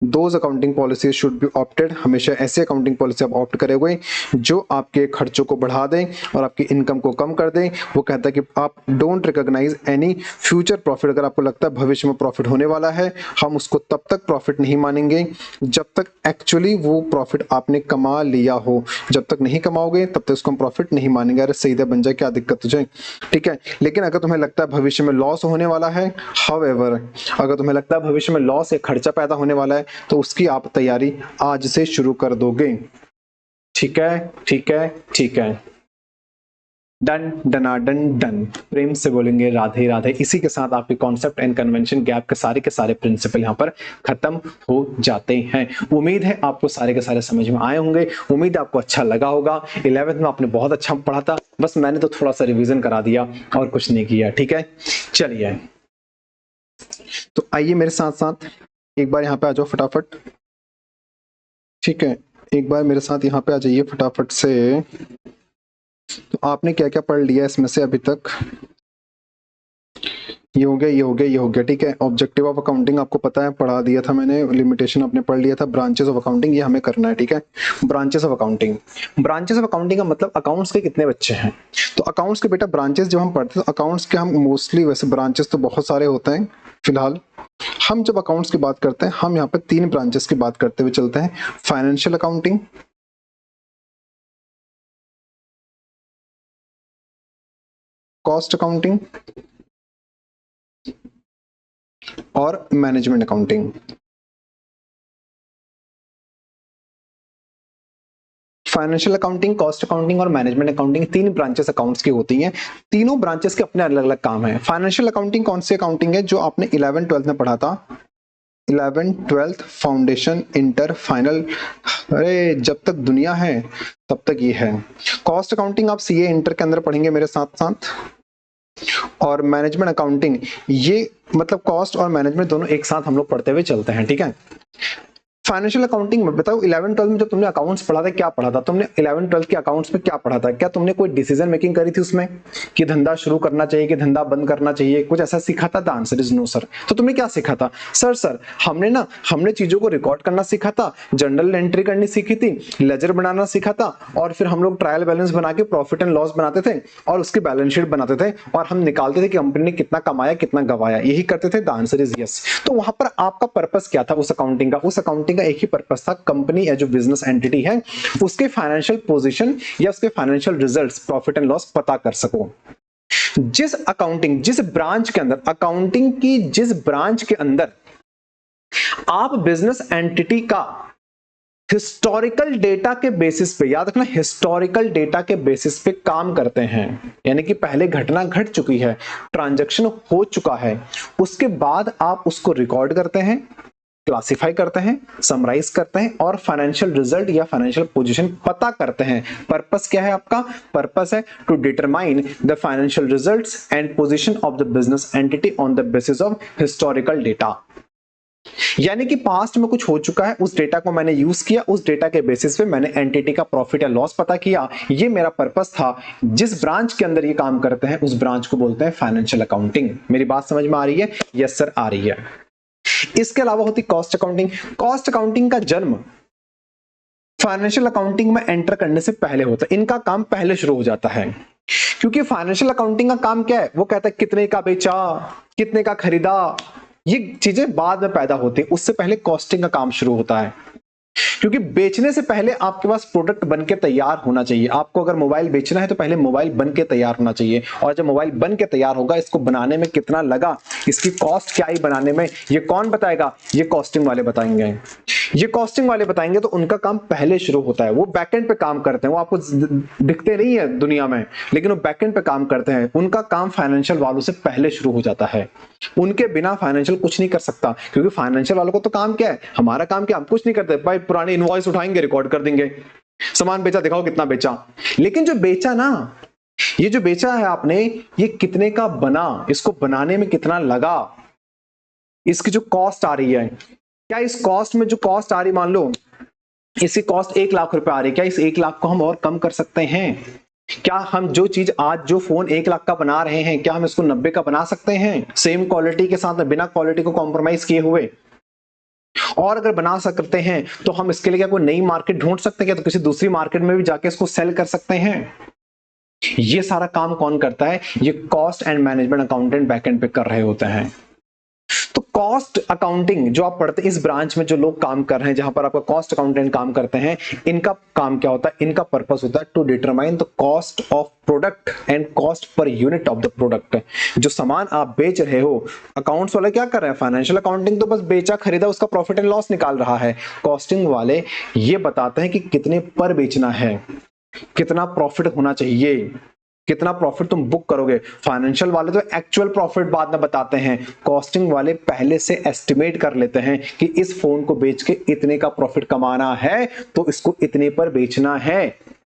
those accounting policies should be opted, हमेशा ऐसे अकाउंटिंग पॉलिसी आप ऑप्ट करोगे जो आपके खर्चों को बढ़ा दें और आपकी इनकम को कम कर दें। वो कहता है कि आप don't recognize any future profit, अगर आपको लगता है भविष्य में प्रॉफिट होने वाला है, हम उसको तब तक प्रॉफिट नहीं मानेंगे जब तक एक्चुअली वो प्रॉफिट आपने कमा लिया हो। जब तक नहीं कमाओगे तब तक उसको हम प्रॉफिट नहीं मानेंगे। अरे सीधा बन जाए, क्या दिक्कत तुझे? ठीक है, लेकिन अगर तुम्हें लगता है भविष्य में लॉस होने वाला है, हाउएवर अगर तुम्हें लगता है भविष्य में लॉस या खर्चा पैदा होने वाला है, तो उसकी आप तैयारी आज से शुरू कर दोगे। ठीक है, ठीक है, ठीक है। Done डनाडन done. प्रेम से बोलेंगे राधे राधे। इसी के साथ आपके कॉन्सेप्ट एंड कन्वेंशन गैप के सारे प्रिंसिपल यहाँ पर खत्म हो जाते हैं। उम्मीद है आपको सारे के सारे समझ में आए होंगे, उम्मीद है आपको अच्छा लगा होगा। 11th में आपने बहुत अच्छा पढ़ा था, बस मैंने तो थोड़ा सा रिवीजन करा दिया और कुछ नहीं किया। ठीक है, चलिए तो आइए मेरे साथ साथ एक बार यहाँ पे आ जाओ फटाफट। ठीक है, एक बार मेरे साथ यहाँ पे आ जाइए फटाफट से। तो आपने क्या क्या पढ़ लिया इसमें से अभी तक? ये हो गया, ये हो गया, ये हो गया। ठीक है, ऑब्जेक्टिव ऑफ अकाउंटिंग आपको पता है, पढ़ा दिया था मैंने, लिमिटेशन आपने पढ़ लिया था, ब्रांचेस ऑफ अकाउंटिंग ये हमें करना है। ठीक है, branches of accounting, branches of accounting का मतलब अकाउंट्स के कितने बच्चे हैं। तो अकाउंट्स के बेटा ब्रांचेस जब हम पढ़ते हैं तो अकाउंट्स के हम मोस्टली, वैसे ब्रांचेस तो बहुत सारे होते हैं, फिलहाल हम जब अकाउंट्स की बात करते हैं हम यहाँ पे 3 ब्रांचेस की बात करते हुए चलते हैं। फाइनेंशियल अकाउंटिंग, कॉस्ट अकाउंटिंग और management accounting. Financial accounting, cost accounting और मैनेजमेंट अकाउंटिंग 3 ब्रांचेस अकाउंट्स की होती हैं। तीनों ब्रांचेस के अपने अलग अलग काम है। फाइनेंशियल अकाउंटिंग कौन सी अकाउंटिंग है? जो आपने 11 12 में पढ़ा था, 11 12 फाउंडेशन, इंटर, फाइनल। अरे जब तक दुनिया है तब तक ये है। कॉस्ट अकाउंटिंग आप सीए इंटर के अंदर पढ़ेंगे मेरे साथ साथ। और मैनेजमेंट अकाउंटिंग, ये मतलब कॉस्ट और मैनेजमेंट दोनों एक साथ हम लोग पढ़ते हुए चलते हैं, ठीक है। फाइनेंशियल अकाउंटिंग में बताओ, 11 12 में जब तुमने अकाउंट्स पढ़ा था क्या पढ़ा था तुमने? 11 12 के अकाउंट्स में क्या पढ़ा था? क्या तुमने कोई डिसीजन मेकिंग करी थी उसमें कि धंधा शुरू करना चाहिए कि धंधा बंद करना चाहिए, कुछ ऐसा सीखा था? The answer is no sir. तो तुमने क्या सीखा था? सर हमने चीजों को रिकॉर्ड करना सीखा था, जर्नल एंट्री करनी सीखी थी, लेजर बनाना सीखा था, और फिर हम लोग ट्रायल बैलेंस बना के प्रॉफिट एंड लॉस बनाते थे और उसकी बैलेंस शीट बनाते थे और हम निकालते थे कि कंपनी ने कितना कमाया कितना गवाया, यही करते थे। The answer is yes. तो वहां पर आपका पर्पस क्या था उस अकाउंटिंग का? उस अकाउंटिंग का एक ही पर्पस था, कंपनी या जो बिजनेस एंटिटी है उसके फाइनेंशियल पोजीशन या उसके financial results, profit and loss पता कर सको। जिस ब्रांच के अंदर, अकाउंटिंग की जिस ब्रांच के अंदर आप बिजनेस एंटिटी का हिस्टोरिकल डेटा के बेसिस पे, याद रखना हिस्टोरिकल डेटा के बेसिस पे काम करते हैं, यानी कि पहले घटना घट चुकी है, ट्रांजैक्शन हो चुका है, उसके बाद आप उसको रिकॉर्ड करते हैं, क्लासिफाई करते हैं, समराइज करते हैं और फाइनेंशियल रिजल्ट या फाइनेंशियल पोजीशन पता करते हैं। पर्पस क्या है आपका? पर्पस है to determine the financial results and position of the business entity on the basis of historical data. यानी कि पास्ट में कुछ हो चुका है, उस डेटा को मैंने यूज किया, उस डेटा के बेसिस पे मैंने एंटिटी का प्रॉफिट या लॉस पता किया। ये मेरा पर्पस था। जिस ब्रांच के अंदर ये काम करते हैं उस ब्रांच को बोलते हैं फाइनेंशियल अकाउंटिंग। मेरी बात समझ में आ रही है? यस सर, आ रही है। इसके अलावा होती कॉस्ट अकाउंटिंग। कॉस्ट अकाउंटिंग का जन्म फाइनेंशियल अकाउंटिंग में एंटर करने से पहले होता है। इनका काम पहले शुरू हो जाता है, क्योंकि फाइनेंशियल अकाउंटिंग का काम क्या है? वो कहता है कितने का बेचा, कितने का खरीदा, ये चीजें बाद में पैदा होती है, उससे पहले कॉस्टिंग का काम शुरू होता है। क्योंकि बेचने से पहले आपके पास प्रोडक्ट बन के तैयार होना चाहिए। आपको अगर मोबाइल बेचना है तो पहले मोबाइल बन के तैयार होना चाहिए, और जब मोबाइल बन के तैयार होगा, इसको बनाने में कितना लगा, इसकी कॉस्ट क्या आई बनाने में, ये कौन बताएगा? ये कॉस्टिंग वाले बताएंगे। ये कॉस्टिंग वाले बताएंगे, तो उनका काम पहले शुरू होता है। वो बैकएंड पे काम करते हैं, वो आपको दिखते नहीं है दुनिया में, लेकिन वो बैकएंड पे काम करते हैं। उनका काम फाइनेंशियल वालों से पहले शुरू हो जाता है। उनके बिना फाइनेंशियल कुछ नहीं कर सकता, क्योंकि फाइनेंशियल वालों को तो काम क्या है? हमारा काम क्या? हम कुछ नहीं करते भाई, पुराने इनवॉइस उठाएंगे, रिकॉर्ड कर देंगे, सामान बेचा दिखाओ कितना बेचा। लेकिन जो बेचा ना, ये जो बेचा है आपने, ये कितने का बना, इसको बनाने में कितना लगा, इसकी जो कॉस्ट आ रही है, क्या इस कॉस्ट में जो कॉस्ट आ रही, मान लो इसकी कॉस्ट 1 लाख रुपए आ रही है, क्या इस 1 लाख को हम और कम कर सकते हैं? क्या हम जो चीज आज जो फोन 1 लाख का बना रहे हैं, क्या हम इसको 90 का बना सकते हैं सेम क्वालिटी के साथ, बिना क्वालिटी को कॉम्प्रोमाइज किए हुए? और अगर बना सकते हैं तो हम इसके लिए क्या कोई नई मार्केट ढूंढ सकते हैं क्या? तो किसी दूसरी मार्केट में भी जाके इसको सेल कर सकते हैं। ये सारा काम कौन करता है? ये cost and management accountant backend पे कर रहे होते हैं। तो कॉस्ट अकाउंटिंग जो आप पढ़ते हैं, इस ब्रांच में जो लोग काम कर रहे हैं, जहां पर आपका कॉस्ट अकाउंटेंट काम करते हैं, इनका काम क्या होता है? इनका पर्पस होता है to determine the cost of product and cost per unit of the product. जो सामान आप बेच रहे हो, अकाउंट्स वाले क्या कर रहे हैं? फाइनेंशियल अकाउंटिंग तो बस बेचा खरीदा, उसका प्रॉफिट एंड लॉस निकाल रहा है। कॉस्टिंग वाले ये बताते हैं कि कितने पर बेचना है, कितना प्रॉफिट होना चाहिए, कितना प्रॉफिट तुम बुक करोगे। फाइनेंशियल वाले तो एक्चुअल प्रॉफिट बाद में बताते हैं, कॉस्टिंग वाले पहले से एस्टिमेट कर लेते हैं कि इस फोन को बेच के इतने का प्रॉफिट कमाना है, तो इसको इतने पर बेचना है।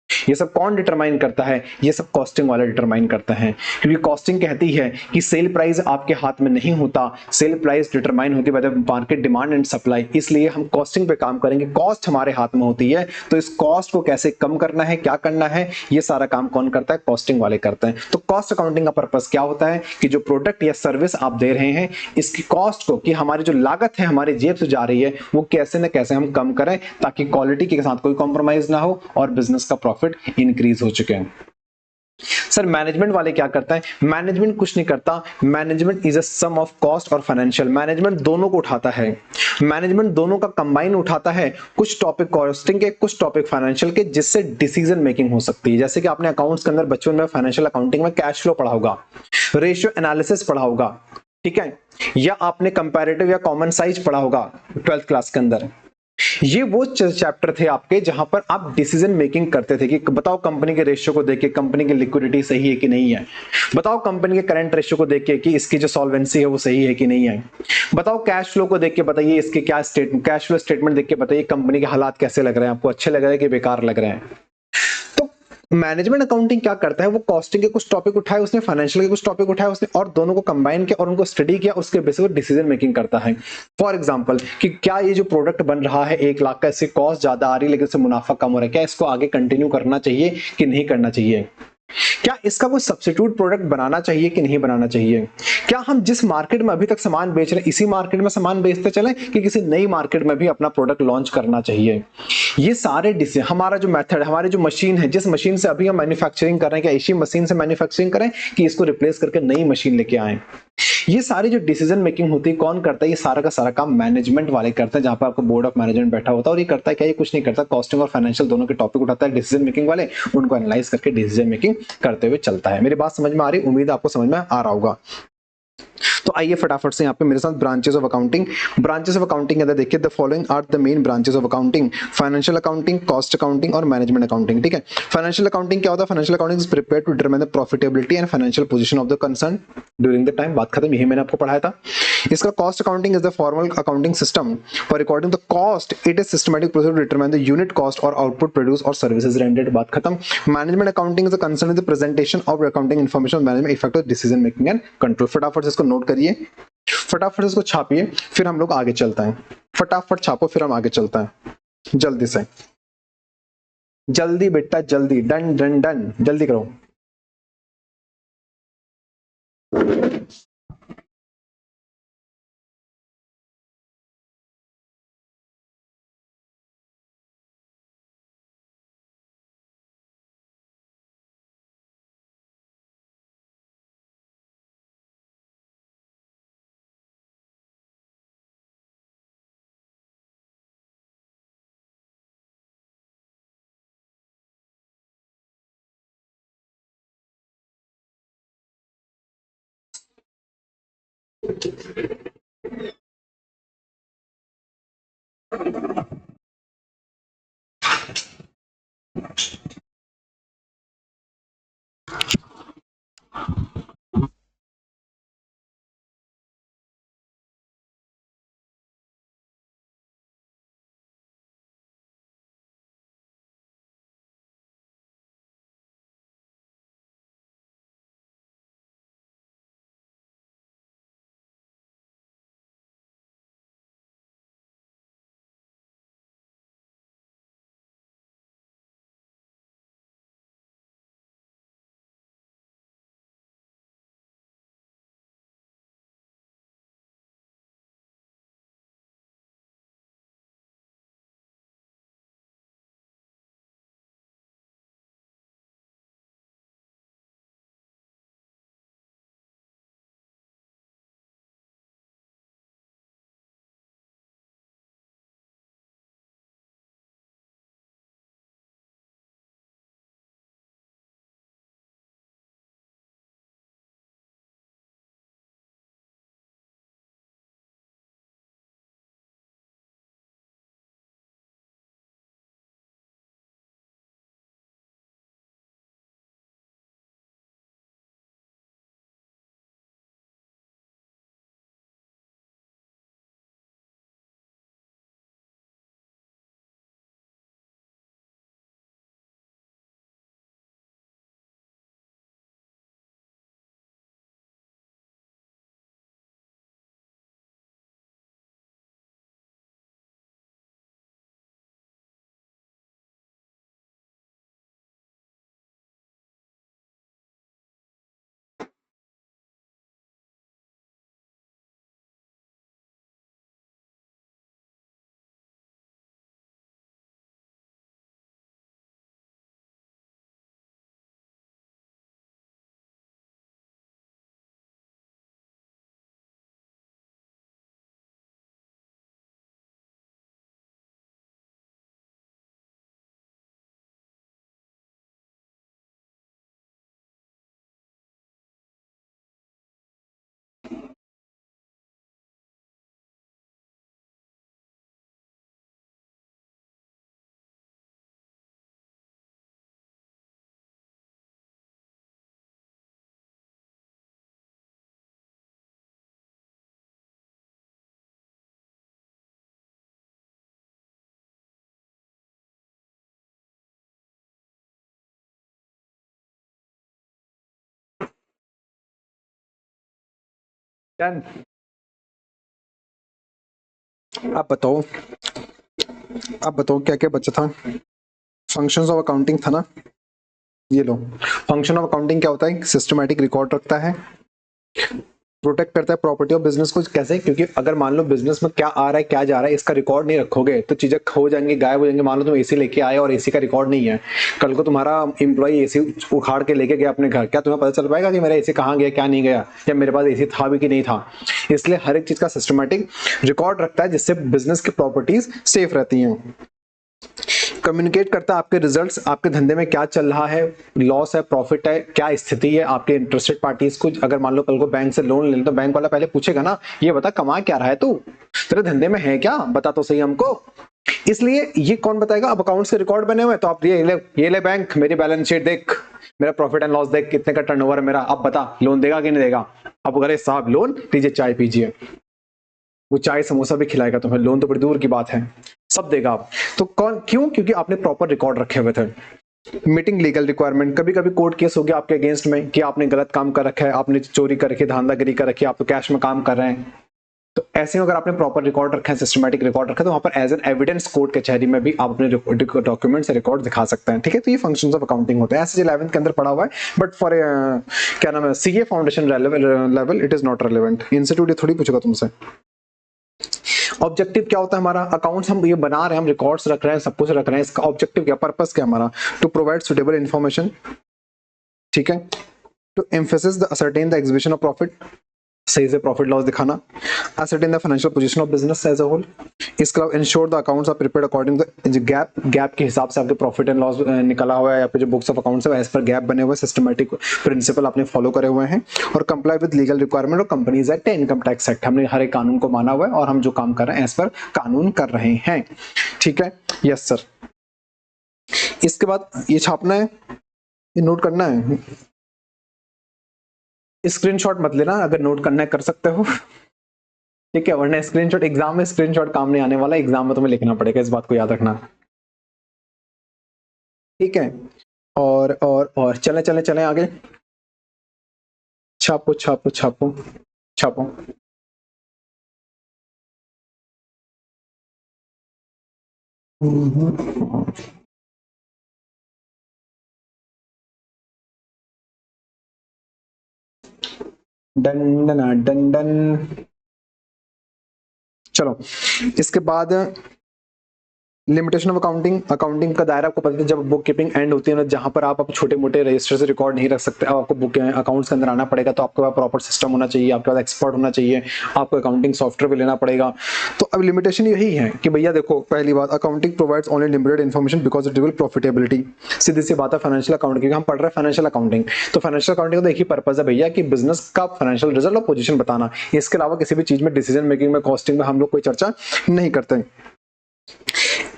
ये सब कौन डिटरमाइन करता है? ये सब कॉस्टिंग वाले डिटरमाइन करते हैं, क्योंकि कॉस्टिंग कहती है कि सेल प्राइस आपके हाथ में नहीं होता, सेल प्राइस डिटरमाइन होती है by the market demand and supply. इसलिए हम कॉस्टिंग पे काम करेंगे, कॉस्ट हमारे हाथ में होती है, तो इस कॉस्ट को कैसे कम करना है, क्या करना है, ये सारा काम कौन करता है? कॉस्टिंग वाले करते हैं। तो कॉस्ट अकाउंटिंग का पर्पस क्या होता है कि जो प्रोडक्ट या सर्विस आप दे रहे हैं, इसकी कॉस्ट को, कि हमारी जो लागत है हमारी जेब से जा रही है, वो कैसे न कैसे हम कम करें, ताकि क्वालिटी के साथ कोई कॉम्प्रोमाइज ना हो और बिजनेस का प्रॉफिट इंक्रीज हो चुके हैं। सर मैनेजमेंट वाले क्या करता है? मैनेजमेंट कुछ नहीं करता। Management is a sum of cost और फाइनेंशियल। मैनेजमेंट दोनों को उठाता है, मैनेजमेंट दोनों का कंबाइन उठाता है, कुछ टॉपिक कॉस्टिंग के, कुछ टॉपिक फाइनेंशियल के, जिससे डिसीजन मेकिंग हो सकती है। जैसे कि आपने अकाउंट्स के अंदर बचपन में फाइनेंशियल अकाउंटिंग में कैश फ्लो पढ़ा होगा, रेशियो एनालिसिस पढ़ा होगा, ठीक है, या आपने कंपैरेटिव या कॉमन साइज पढ़ा होगा 12th क्लास के अंदर। ये वो चैप्टर थे आपके जहां पर आप डिसीजन मेकिंग करते थे कि बताओ कंपनी के रेशियो को देख के कंपनी की लिक्विडिटी सही है कि नहीं है, बताओ कंपनी के करंट रेशियो को देख के कि इसकी जो सॉल्वेंसी है वो सही है कि नहीं है, बताओ कैश फ्लो को देख के बताइए इसके क्या कैश फ्लो स्टेटमेंट देख के बताइए कंपनी के हालात कैसे लग रहे हैं, आपको अच्छे लग रहे हैं कि बेकार लग रहे हैं। तो मैनेजमेंट अकाउंटिंग क्या करता है, वो कॉस्टिंग के कुछ टॉपिक उठाए उसने, फाइनेंशियल के कुछ टॉपिक उठाए उसने, और दोनों को कंबाइन किया और उनको स्टडी किया, उसके बेसिस पर डिसीजन मेकिंग करता है। फॉर एग्जांपल कि क्या ये जो प्रोडक्ट बन रहा है 1 लाख का, इससे कॉस्ट ज्यादा आ रही है लेकिन इससे मुनाफा कम हो रहा है, क्या इसको आगे कंटिन्यू करना चाहिए कि नहीं करना चाहिए, क्या इसका कोई सब्स्टिट्यूट प्रोडक्ट बनाना चाहिए कि नहीं बनाना चाहिए, क्या हम जिस मार्केट में अभी तक सामान बेच रहे हैं इसी मार्केट में सामान बेचते चलें कि किसी नई मार्केट में भी अपना प्रोडक्ट लॉन्च करना चाहिए। ये सारे डिसीजन, हमारा जो मेथड है, हमारी जो मशीन है, जिस मशीन से अभी हम मैन्युफैक्चरिंग कर रहे हैं, क्या इसी मशीन से मैन्युफैक्चरिंग करें कि इसको रिप्लेस करके नई मशीन लेके आए। ये सारी जो डिसीजन मेकिंग होती है कौन करता है, ये सारा का सारा काम मैनेजमेंट वाले करते हैं, जहां पर आपको बोर्ड ऑफ मैनेजमेंट बैठा होता है और ये करता है क्या, ये कुछ नहीं करता, कॉस्टिंग और फाइनेंशियल दोनों के टॉपिक उठाता है डिसीजन मेकिंग वाले, उनको एनालाइज करके डिसीजन मेकिंग करते हुए चलता है। मेरी बात समझ में आ रही, उम्मीद है आपको समझ में आ रहा होगा। तो आइए फटाफट से यहाँ पे मेरे साथ branches of accounting, branches of accounting अंदर देखिए, the following are the main branches of accounting, financial accounting, cost accounting और मैनेजमेंट अकाउंटिंग। ठीक है, फाइनेंशियल अकाउंटिंग क्या होता है, financial accounting is prepare to determine the profitability and financial position of the concern during the time. बात खत्म, यही मैंने आपको पढ़ाया था। इसका cost accounting is the formal accounting system for recording the cost, it is systematic process to determine the unit cost और output produce और सर्विसेज रेंडेड। बात खत्म। Management accounting is the concern with the presentation of accounting information management effect of decision making and control. फटाफट से इसको note करिए, फटाफट से इसको छापिए, फिर हम लोग आगे चलते हैं। फटाफट छापो फिर हम आगे चलते हैं, जल्दी से, जल्दी बेटा जल्दी, डन डन डन, जल्दी करो। डन। आप बताओ क्या क्या बचा था। फंक्शंस ऑफ अकाउंटिंग था ना, ये लो। फंक्शन ऑफ अकाउंटिंग क्या होता है? सिस्टमैटिक रिकॉर्ड रखता है, प्रोटेक्ट करता है प्रॉपर्टी ऑफ बिजनेस को। कैसे? क्योंकि अगर मान लो बिजनेस में क्या आ रहा है क्या जा रहा है इसका रिकॉर्ड नहीं रखोगे तो चीजें खो जाएंगी, गायब हो जाएंगी। मान लो तुम एसी लेके आए और एसी का रिकॉर्ड नहीं है, कल को तुम्हारा एम्प्लॉय एसी उखाड़ के लेके गया अपने घर, क्या तुम्हें पता चल पाएगा कि मेरा एसी कहाँ गया क्या नहीं गया, या मेरे पास एसी था भी कि नहीं था? इसलिए हर एक चीज का सिस्टमैटिक रिकॉर्ड रखता है जिससे बिजनेस की प्रॉपर्टीज सेफ रहती हैं। कम्युनिकेट करता है आपके रिजल्ट्स, आपके धंधे में क्या चल रहा है, लॉस है प्रॉफिट है, क्या स्थिति है आपके इंटरेस्टेड पार्टीज को। अगर मान लो कल को बैंक से लोन ले तो बैंक वाला पहले पूछेगा ना, ये बता कमा क्या रहा है तू, तेरे धंधे में है क्या, बता तो सही हमको। इसलिए ये कौन बताएगा? अब अकाउंट्स के रिकॉर्ड बने हुए तो आप ये ले बैंक, मेरी बैलेंस शीट देख, मेरा प्रॉफिट एंड लॉस देख, कितने का टर्नओवर है मेरा, अब बता लोन देगा कि नहीं देगा। अब अगर साहब लोन लीजिए चाय पीजिए, वो चाय समोसा भी खिलाएगा तुम्हें, लोन तो बड़ी दूर की बात है, सब देगा आप। तो कौन? क्यों? क्योंकि आपने प्रॉपर रिकॉर्ड रखे हुए थे। मीटिंग लीगल रिक्वायरमेंट, कभी कभी कोर्ट केस हो गया आपके अगेंस्ट में कि आपने गलत काम कर रखा है, आपने चोरी कर रखी, धांधागिरी कर रखी, आप तो कैश में काम कर रहे हैं, तो ऐसे में अगर आपने प्रॉपर रिकॉर्ड रखा है, सिस्टमैटिक रिकॉर्ड रखा है, तो वहां पर एज एन एविडेंस कोर्ट कचहरी में भी आप अपने डॉक्यूमेंट से रिकॉर्ड दिखा सकते हैं। ठीक है, तो ये फंक्शंस ऑफ अकाउंटिंग होते हैं। ऐसे 11th के अंदर पढ़ा हुआ है, बट फॉर क्या नाम है CA foundation level it is not relevant. Institute ये थोड़ी पूछेगा तुमसे। ऑब्जेक्टिव क्या होता है हमारा? अकाउंट्स हम ये बना रहे हैं, हम रिकॉर्ड्स रख रहे हैं, सब कुछ रख रहे हैं, इसका ऑब्जेक्टिव क्या, पर्पस क्या हमारा? टू प्रोवाइड सुटेबल इंफॉर्मेशन, ठीक है, to emphasis the ascertain the exhibition of profit, सही से प्रॉफिट लॉस दिखाना, ascertain the financial position of business as a whole, इसके अलावा ensure the accounts are prepared according to GAAP के हिसाब से आपके प्रॉफिट एंड लॉस निकला हुआ है, या फिर जो बुक्स ऑफ अकाउंट्स है एज पर गैप बने हुए, सिस्टमैटिक प्रिंसिपल आपने फॉलो करे हुए हैं, और कंप्लाई विद लीगल रिक्वायरमेंट और companies act, income tax act, हमने हर एक कानून को माना हुआ है और हम जो काम कर रहे हैं एज पर कानून कर रहे हैं। ठीक है, यस सर। इसके बाद ये छापना है, ये नोट करना है, स्क्रीनशॉट मत लेना, अगर नोट करना है कर सकते हो, ठीक है, वरना स्क्रीनशॉट एग्जाम में स्क्रीनशॉट काम नहीं आने वाला, एग्जाम में तुम्हें लिखना पड़ेगा, इस बात को याद रखना। ठीक है, और चले चले चले आगे, छापो छापो छापो छापो। Done done done done. चलो इसके बाद लिमिटेशन ऑफ अकाउंटिंग। अकाउंटिंग का दायरा आपको पता है, जब बुक कीपिंग एंड होती है ना, जहां पर आप छोटे मोटे रजिस्टर से रिकॉर्ड नहीं रख सकते, अब आपको बुक अकाउंट्स के अंदर आना पड़ेगा, तो आपके पास प्रॉपर सिस्टम होना चाहिए, आपके पास एक्सपर्ट होना चाहिए, आपको अकाउंटिंग सॉफ्टवेयर भी लेना पड़ेगा। तो अब लिमिटेशन यही है कि भैया देखो, पहली बात, accounting provides only limited information because it will profitability. सीधी सी बात है फाइनेंशियल अकाउंटिंग, हम पढ़ रहे हैं फाइनेंशियल अकाउंटिंग, तो फाइनेंशियल अकाउंटिंग का एक ही पर्पज है भैया कि बिजनेस का फाइनेंशियल रिजल्ट और पोजीशन बताना, इसके अलावा किसी भी चीज में डिसीजन मेकिंग में, कॉस्टिंग में हम लोग कोई चर्चा नहीं करते।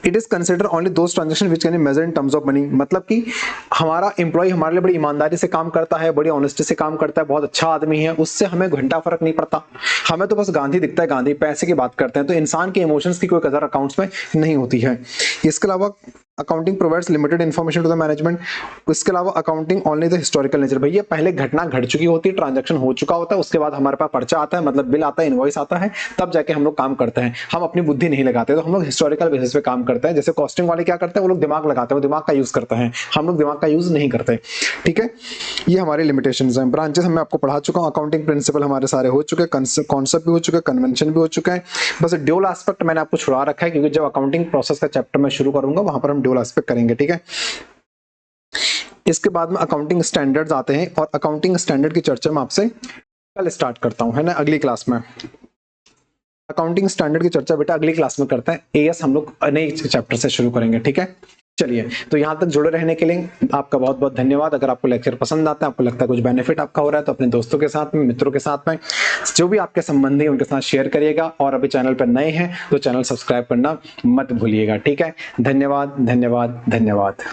It is consider only those transaction which can be measure in terms of money. मतलब कि हमारा एम्प्लॉय हमारे लिए बड़ी ईमानदारी से काम करता है, बड़ी ऑनेस्टी से काम करता है, बहुत अच्छा आदमी है, उससे हमें घंटा फर्क नहीं पड़ता, हमें तो बस गांधी दिखता है, गांधी पैसे की बात करते हैं, तो इंसान के इमोशंस की कोई कदर अकाउंट्स में नहीं होती है। इसके अलावा accounting provides limited information to the management. इसके अलावा accounting only the historical nature, भैया पहले घटना घट चुकी होती है, ट्रांजैक्शन हो चुका होता है, उसके बाद हमारे पास पर्चा आता है, मतलब बिल आता है, इनवॉइस आता है, तब जाके हम लोग काम करते हैं, हम अपनी बुद्धि नहीं लगाते, तो हम लोग हिस्टोरिकल बेसिस पे काम करते हैं। जैसे कॉस्टिंग वाले क्या करते हैं, वो लोग दिमाग लगाते हैं, वो दिमाग का यूज करते हैं, हम लोग दिमाग का यूज नहीं करते। ठीक है, ये हमारे लिमिटेशंस हैं। ब्रांचेस मैं आपको पढ़ा चुका हूं, अकाउंटिंग प्रिंसिपल हमारे सारे हो चुके हैं, कॉन्सेप्ट भी हो चुके हैं, कन्वेंशन भी हो चुका है, बस ड्यूल एस्पेक्ट मैंने आपको छुड़ा रखा है, क्योंकि जब अकाउंटिंग प्रोसेस का चैप्टर मैं शुरू करूंगा वहां पर हम ड्यूल एस्पेक्ट करेंगे। ठीक है, इसके बाद में अकाउंटिंग स्टैंडर्ड्स आते हैं, और अकाउंटिंग स्टैंडर्ड की चर्चा मैं आपसे कल स्टार्ट करता हूं, है ना, अगली क्लास में। अकाउंटिंग स्टैंडर्ड की चर्चा बेटा अगली क्लास में करते हैं, एएस हम लोग नए चैप्टर से शुरू करेंगे। ठीक है, चलिए, तो यहाँ तक जुड़े रहने के लिए आपका बहुत बहुत धन्यवाद। अगर आपको लेक्चर पसंद आता है, आपको लगता है कुछ बेनिफिट आपका हो रहा है, तो अपने दोस्तों के साथ में, मित्रों के साथ में, जो भी आपके संबंधी उनके साथ शेयर करिएगा, और अभी चैनल पर नए हैं तो चैनल सब्सक्राइब करना मत भूलिएगा। ठीक है, धन्यवाद धन्यवाद धन्यवाद।